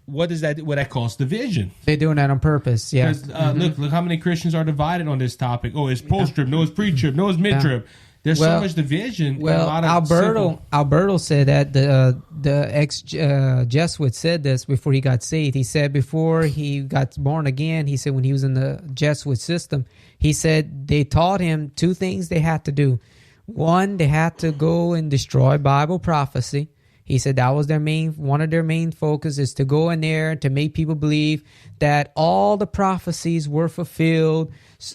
Speaker 3: What is that? What that calls division?
Speaker 1: They're doing that on purpose. Yeah.
Speaker 3: Look how many Christians are divided on this topic. Oh, it's post-trib. No, it's pre-trib. No, it's mid-trib. There's so much division.
Speaker 1: Well, Alberto said that the ex-Jesuit said this before he got saved. He said before he got born again, he said when he was in the Jesuit system, he said they taught him two things they had to do. One, they had to go and destroy Bible prophecy. He said that was one of their main focus is to go in there to make people believe that all the prophecies were fulfilled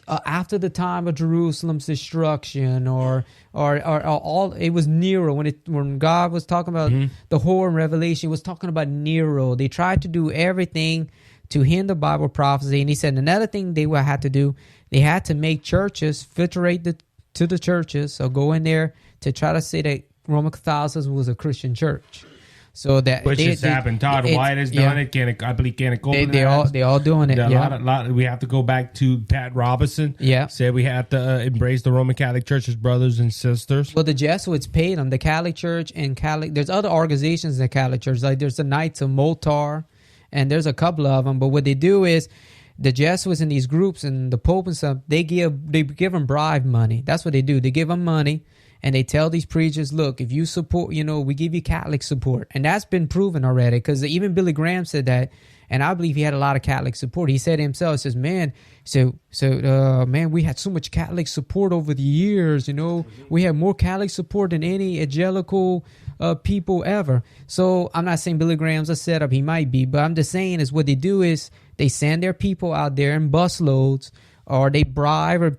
Speaker 1: after the time of Jerusalem's destruction, or all. It was Nero when God was talking about the horror in Revelation. He was talking about Nero. They tried to do everything to hinder Bible prophecy, and he said another thing they had to do. They had to make churches filtrate to the churches, or go in there to try to say that Roman Catholicism was a Christian church, so that
Speaker 3: which has happened. Todd White has done it. I believe Kenneth Copeland.
Speaker 1: They all doing it.
Speaker 3: We have to go back to Pat Robertson.
Speaker 1: Yeah,
Speaker 3: said we have to embrace the Roman Catholic Church as brothers and sisters.
Speaker 1: Well, the Jesuits paid them. The Catholic Church and Catholic. There's other organizations in the Catholic Church, like there's the Knights of Malta, and there's a couple of them. But what they do is, the Jesuits in these groups and the Pope and stuff, they give them bribe money. That's what they do. They give them money. And they tell these preachers, look, if you support, we give you Catholic support. And that's been proven already, because even Billy Graham said that. And I believe he had a lot of Catholic support. He said himself, he says, man, we had so much Catholic support over the years. We had more Catholic support than any evangelical people ever. So I'm not saying Billy Graham's a setup. He might be. But I'm just saying is what they do is they send their people out there in bus loads, or they bribe or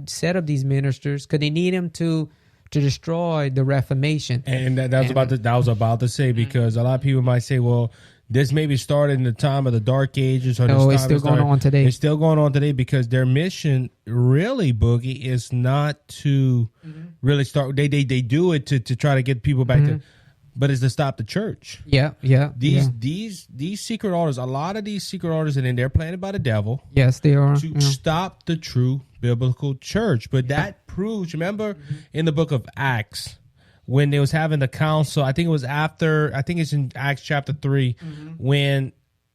Speaker 1: set up these ministers because they need them to destroy the Reformation.
Speaker 3: And that was about to say, because a lot of people might say, well, this maybe started in the time of the Dark Ages, or
Speaker 1: it's still going on today.
Speaker 3: It's still going on today, because their mission really, Boogie, is not to really start. They do it to try to get people back to. but it's to stop the church.
Speaker 1: Yeah.
Speaker 3: These secret orders, a lot of these secret orders, and then they're planted by the devil.
Speaker 1: Yes, they are.
Speaker 3: To stop the true biblical church. But that proves, remember in the book of Acts, when they was having the council, I think it's in Acts chapter 3, when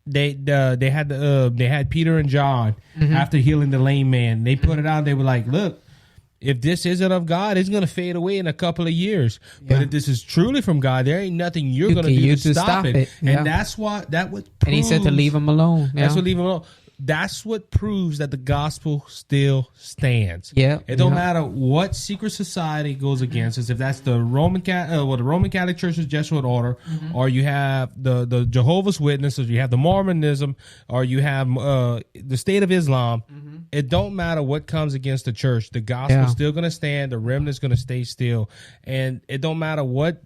Speaker 3: they had Peter and John after healing the lame man. They put it out. They were like, look, if this isn't of God, it's going to fade away in a couple of years. Yeah. But if this is truly from God, there ain't nothing you're going to do to stop it. Yeah. And that's what proves.
Speaker 1: And he said to leave him alone. Yeah.
Speaker 3: That's what leave him alone. That's what proves that the gospel still stands.
Speaker 1: Yeah,
Speaker 3: it don't matter what secret society goes against us. If that's the Roman Catholic Church's Jesuit Order, or you have the Jehovah's Witnesses, you have the Mormonism, or you have the State of Islam. It don't matter what comes against the church. The gospel's still going to stand. The remnant's going to stay still, and it don't matter what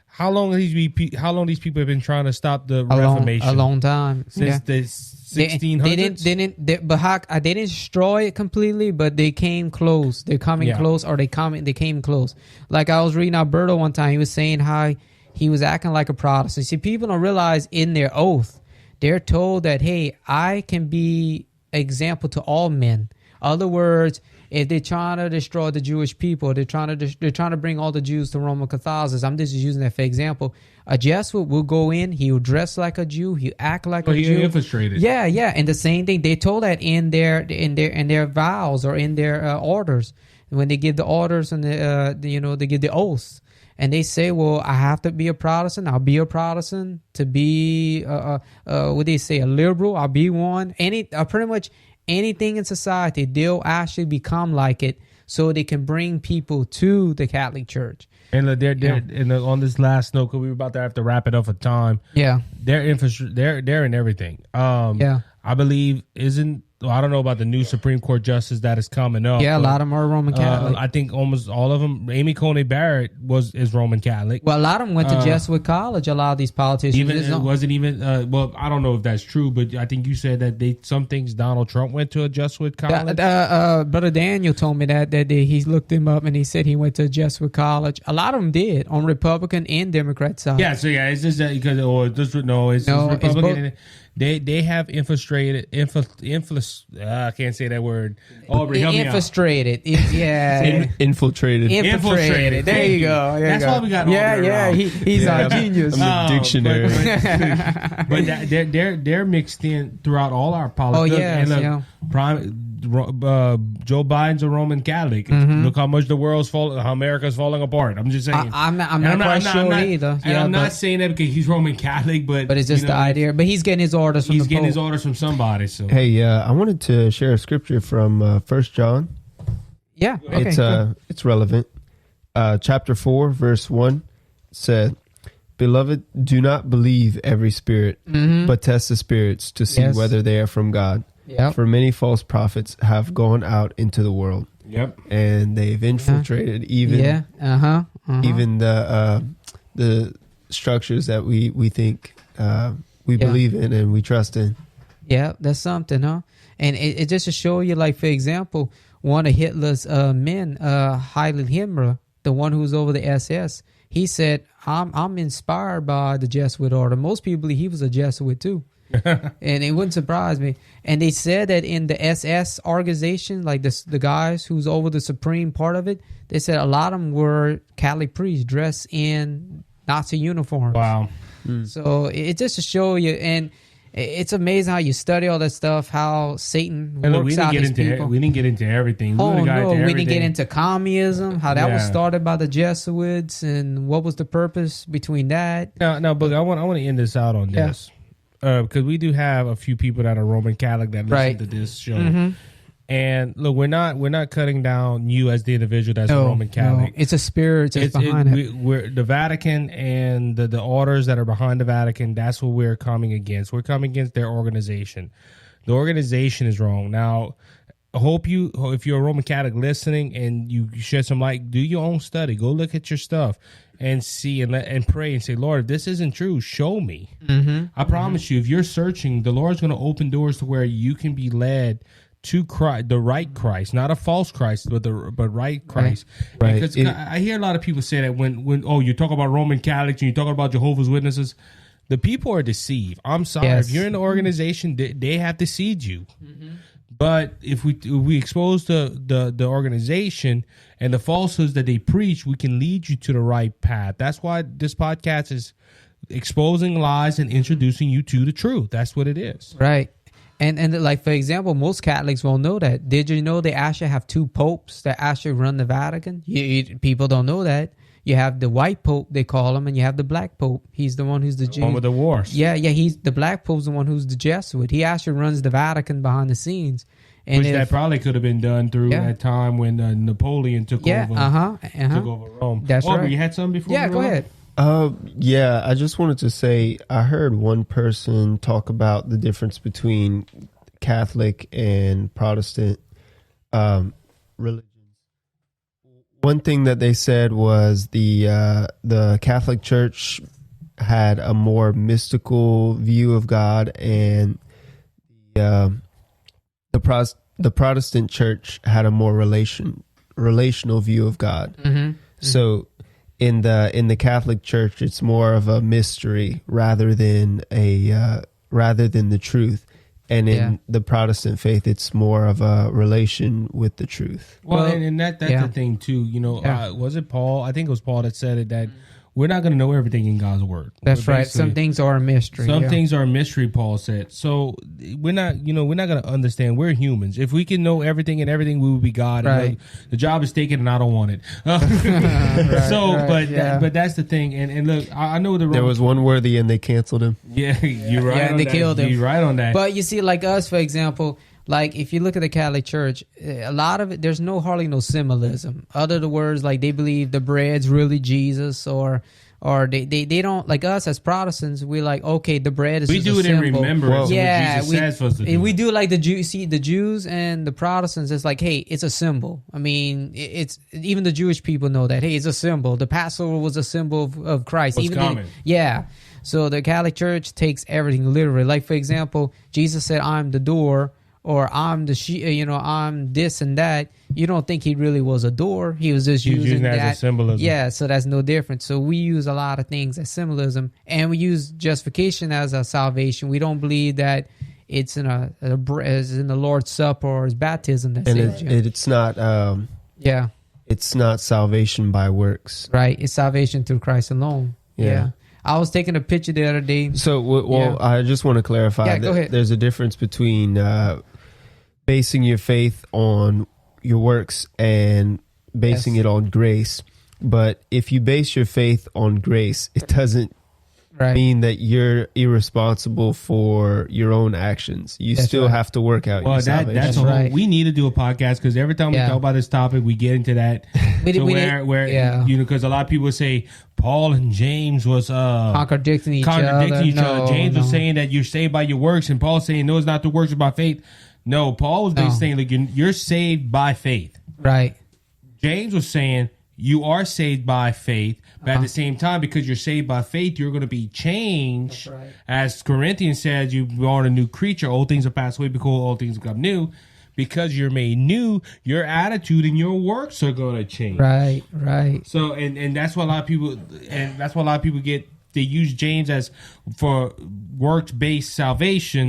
Speaker 3: How long these people have been trying to stop the Reformation?
Speaker 1: A long time.
Speaker 3: Since the 1600s?
Speaker 1: They didn't destroy it completely, but they came close. They're coming close, or they came close. Like I was reading Alberto one time, he was saying how he was acting like a Protestant. See, people don't realize in their oath, they're told that, hey, I can be an example to all men. Other words, if they're trying to destroy the Jewish people, they're trying to bring all the Jews to Roman Catholicism. I'm just using that for example. A Jesuit will go in, he will dress like a Jew, he act like a Jew.
Speaker 3: He infiltrated.
Speaker 1: Yeah, and the same thing they told that in their vows or in their orders when they give the orders and they give the oaths. And they say, well, I have to be a Protestant. I'll be a Protestant. To be what they say, a liberal, I'll be one. Pretty much anything in society, they'll actually become like it, so they can bring people to the Catholic Church.
Speaker 3: And on this last note, because we were about to have to wrap it up for time.
Speaker 1: Yeah,
Speaker 3: they're in everything. I believe I don't know about the new Supreme Court justice that is coming up.
Speaker 1: Yeah, a lot of them are Roman Catholic.
Speaker 3: I think almost all of them. Amy Coney Barrett is Roman Catholic.
Speaker 1: Well, a lot of them went to Jesuit college. A lot of these politicians.
Speaker 3: I don't know if that's true, but I think you said that some things Donald Trump went to a Jesuit college.
Speaker 1: Brother Daniel told me that he looked him up and he said he went to a Jesuit college. A lot of them did on Republican and Democrat side.
Speaker 3: Yeah, so it's just that because it's Republican. They have infiltrated. I can't say that word. Aubrey, help me out.
Speaker 1: Infiltrated.
Speaker 4: Infiltrated.
Speaker 1: There you go.
Speaker 3: That's why we got.
Speaker 1: Yeah. He's a genius.
Speaker 4: I'm the dictionary.
Speaker 3: But they're mixed in throughout all our politics.
Speaker 1: Oh yes.
Speaker 3: Joe Biden's a Roman Catholic. Look how much how America's falling apart. I'm just saying.
Speaker 1: I'm not quite sure either.
Speaker 3: And I'm not saying that because he's Roman Catholic, but
Speaker 1: it's just the idea. But he's getting his orders from
Speaker 3: his orders from somebody. So
Speaker 4: hey, I wanted to share a scripture from 1 John.
Speaker 1: Yeah, okay,
Speaker 4: it's relevant. Chapter 4, verse 1 said, "Beloved, do not believe every spirit, but test the spirits to see whether they are from God.
Speaker 1: Yep.
Speaker 4: For many false prophets have gone out into the world."
Speaker 3: Yep.
Speaker 4: And they've infiltrated even the structures that we think we believe in and we trust in.
Speaker 1: Yeah, that's something, huh? And it just to show you, like, for example, one of Hitler's men, Heinrich Himmler, the one who was over the SS, he said, I'm inspired by the Jesuit Order. Most people believe he was a Jesuit too. And it wouldn't surprise me. And they said that in the SS organization, like the guys who's over the supreme part of it, they said a lot of them were Catholic priests dressed in Nazi uniforms.
Speaker 3: Wow.
Speaker 1: So it just to show you, and it's amazing how you study all that stuff, how Satan works out his people.
Speaker 3: We didn't get into everything.
Speaker 1: We didn't get into communism, how that was started by the Jesuits, and what was the purpose between that.
Speaker 3: No, but I want to end this out on this. Because we do have a few people that are Roman Catholic that listen to this show, and look, we're not cutting down you as the individual that's a Roman Catholic.
Speaker 1: It's a spirit behind it.
Speaker 3: We're the Vatican and the orders that are behind the Vatican. That's what we're coming against. We're coming against their organization. The organization is wrong. Now, if you're a Roman Catholic listening and you shed some light, do your own study. Go look at your stuff and see and pray and say, Lord, if this isn't true, show me. I promise you, if you're searching, the Lord's going to open doors to where you can be led to Christ, the right Christ, not a false Christ, but right Christ.
Speaker 4: Right.
Speaker 3: Because I hear a lot of people say that when you talk about Roman Catholics and you talk about Jehovah's Witnesses, the people are deceived. I'm sorry.
Speaker 1: Yes.
Speaker 3: If you're in the organization, they have deceived you. But if we expose the organization and the falsehoods that they preach, we can lead you to the right path. That's why this podcast is exposing lies and introducing you to the truth. That's what it is.
Speaker 1: Right. And like, for example, most Catholics won't know that. Did you know they actually have two popes that actually run the Vatican? People don't know that. You have the white pope, they call him, and you have the black pope. He's the one who's the
Speaker 3: One with the wars.
Speaker 1: Yeah. He's the black pope's the one who's the Jesuit. He actually runs the Vatican behind the scenes. And
Speaker 3: Which that probably could have been done through
Speaker 1: Yeah.
Speaker 3: that time when Napoleon took over. Took over Rome.
Speaker 1: That's right.
Speaker 3: You had something before?
Speaker 1: Yeah, go ahead.
Speaker 4: Yeah, I just wanted to say I heard one person talk about the difference between Catholic and Protestant religions. One thing that they said was the Catholic Church had a more mystical view of God, and the Protestant Church had a more relational view of God. So in the Catholic Church, it's more of a mystery rather than the truth. And in the Protestant faith, it's more of a relation with the truth.
Speaker 3: Well, and that's the thing too. Was it Paul? I think it was Paul that said it, that we're not going to know everything in God's word.
Speaker 1: That's right. Some things are a mystery.
Speaker 3: Some things are a mystery, Paul said. So we're not going to understand. We're humans. If we can know everything and everything, we will be God.
Speaker 1: Right.
Speaker 3: And the job is taken, and I don't want it. But that's the thing. And look, I know
Speaker 4: there was one worthy, and they canceled him.
Speaker 3: Yeah, you're right.
Speaker 1: Yeah, and they killed him.
Speaker 3: You're right on that.
Speaker 1: But you see, like us, for example, like if you look at the Catholic Church, a lot of it, there's hardly no symbolism. Other the words, like they believe the bread's really Jesus, or they don't, like us as Protestants. We're like, okay, the bread is.
Speaker 3: We
Speaker 1: just
Speaker 3: do
Speaker 1: a
Speaker 3: it in
Speaker 1: symbol.
Speaker 3: remembrance. Yeah, what Jesus says for us to do.
Speaker 1: And we do like the Jews. See, the Jews and the Protestants, it's like, hey, it's a symbol. I mean, it's even the Jewish people know that. Hey, it's a symbol. The Passover was a symbol of Christ.
Speaker 3: What's common?
Speaker 1: So the Catholic Church takes everything literally. Like, for example, Jesus said, "I'm the door," or "I'm the I'm this and that." You don't think he really was a door. He was just using that
Speaker 3: as a symbolism.
Speaker 1: Yeah, so that's no different. So we use a lot of things as symbolism, and we use justification as a salvation. We don't believe that it's as in the Lord's Supper or his baptism that saves you.
Speaker 4: It's not. It's not salvation by works.
Speaker 1: Right. It's salvation through Christ alone. Yeah. I was taking a picture the other day.
Speaker 4: So, I just want to clarify
Speaker 1: go ahead.
Speaker 4: There's a difference between basing your faith on your works and basing it on grace. But if you base your faith on grace, it doesn't mean that you're irresponsible for your own actions. You still have to work out your salvation.
Speaker 3: That's right. We need to do a podcast, because every time we talk about this topic, we get into that. Because a lot of people say Paul and James was
Speaker 1: contradicting each other.
Speaker 3: James was saying that you're saved by your works, and Paul's saying no, it's not the works, it's by faith. No, Paul was basically saying, like, you're saved by faith.
Speaker 1: Right.
Speaker 3: James was saying you are saved by faith, but at the same time, because you're saved by faith, you're going to be changed. That's right. As Corinthians says, you are a new creature. Old things have passed away, because all things become new. Because you're made new, your attitude and your works are going to change.
Speaker 1: Right.
Speaker 3: So, and that's why a lot of people, they use James as for works-based salvation,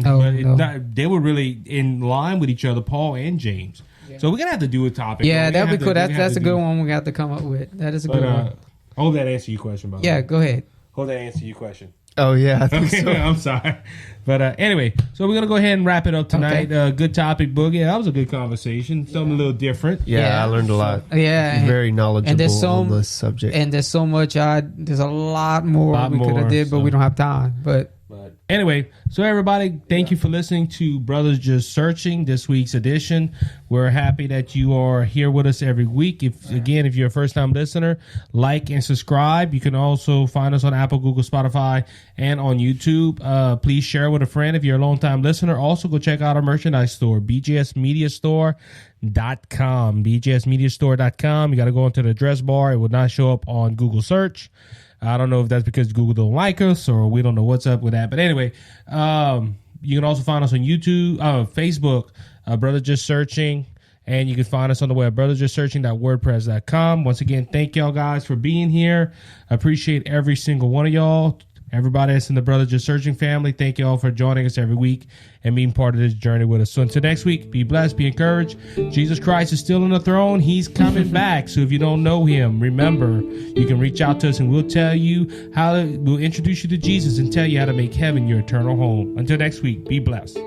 Speaker 3: they were really in line with each other, Paul and James. Yeah. So we're gonna have to do a topic.
Speaker 1: Yeah, that'd be cool. That's a good one we got to come up with. That is a good one.
Speaker 3: I hope that answers your question, by the way.
Speaker 1: Yeah, go ahead.
Speaker 3: Hope that answers your question.
Speaker 4: Oh, yeah, I think so.
Speaker 3: I'm sorry. But anyway, so we're going to go ahead and wrap it up tonight. Okay. Good topic, Boogie. That was a good conversation. Something a little different.
Speaker 4: Yeah, I learned a lot.
Speaker 1: Yeah.
Speaker 4: He's very knowledgeable on this subject.
Speaker 1: And there's so much, there's a lot more we could have did, but we don't have time. But
Speaker 3: anyway, so everybody, thank you for listening to Brothers Just Searching, this week's edition. We're happy that you are here with us every week. If you're a first-time listener, like and subscribe. You can also find us on Apple, Google, Spotify, and on YouTube. Please share with a friend if you're a long-time listener. Also, go check out our merchandise store, bgsmediastore.com. bgsmediastore.com. You got to go into the address bar. It will not show up on Google search. I don't know if that's because Google don't like us or we don't know what's up with that. But anyway, you can also find us on YouTube, Facebook, Brother Just Searching. And you can find us on the web, brotherjustsearching.wordpress.com. Once again, thank y'all guys for being here. I appreciate every single one of y'all. Everybody that's in the Brother Just Searching family, thank y'all for joining us every week and being part of this journey with us. So until next week, be blessed, be encouraged. Jesus Christ is still on the throne. He's coming back. So if you don't know him, remember, you can reach out to us and we'll tell you we'll introduce you to Jesus and tell you how to make heaven your eternal home. Until next week, be blessed.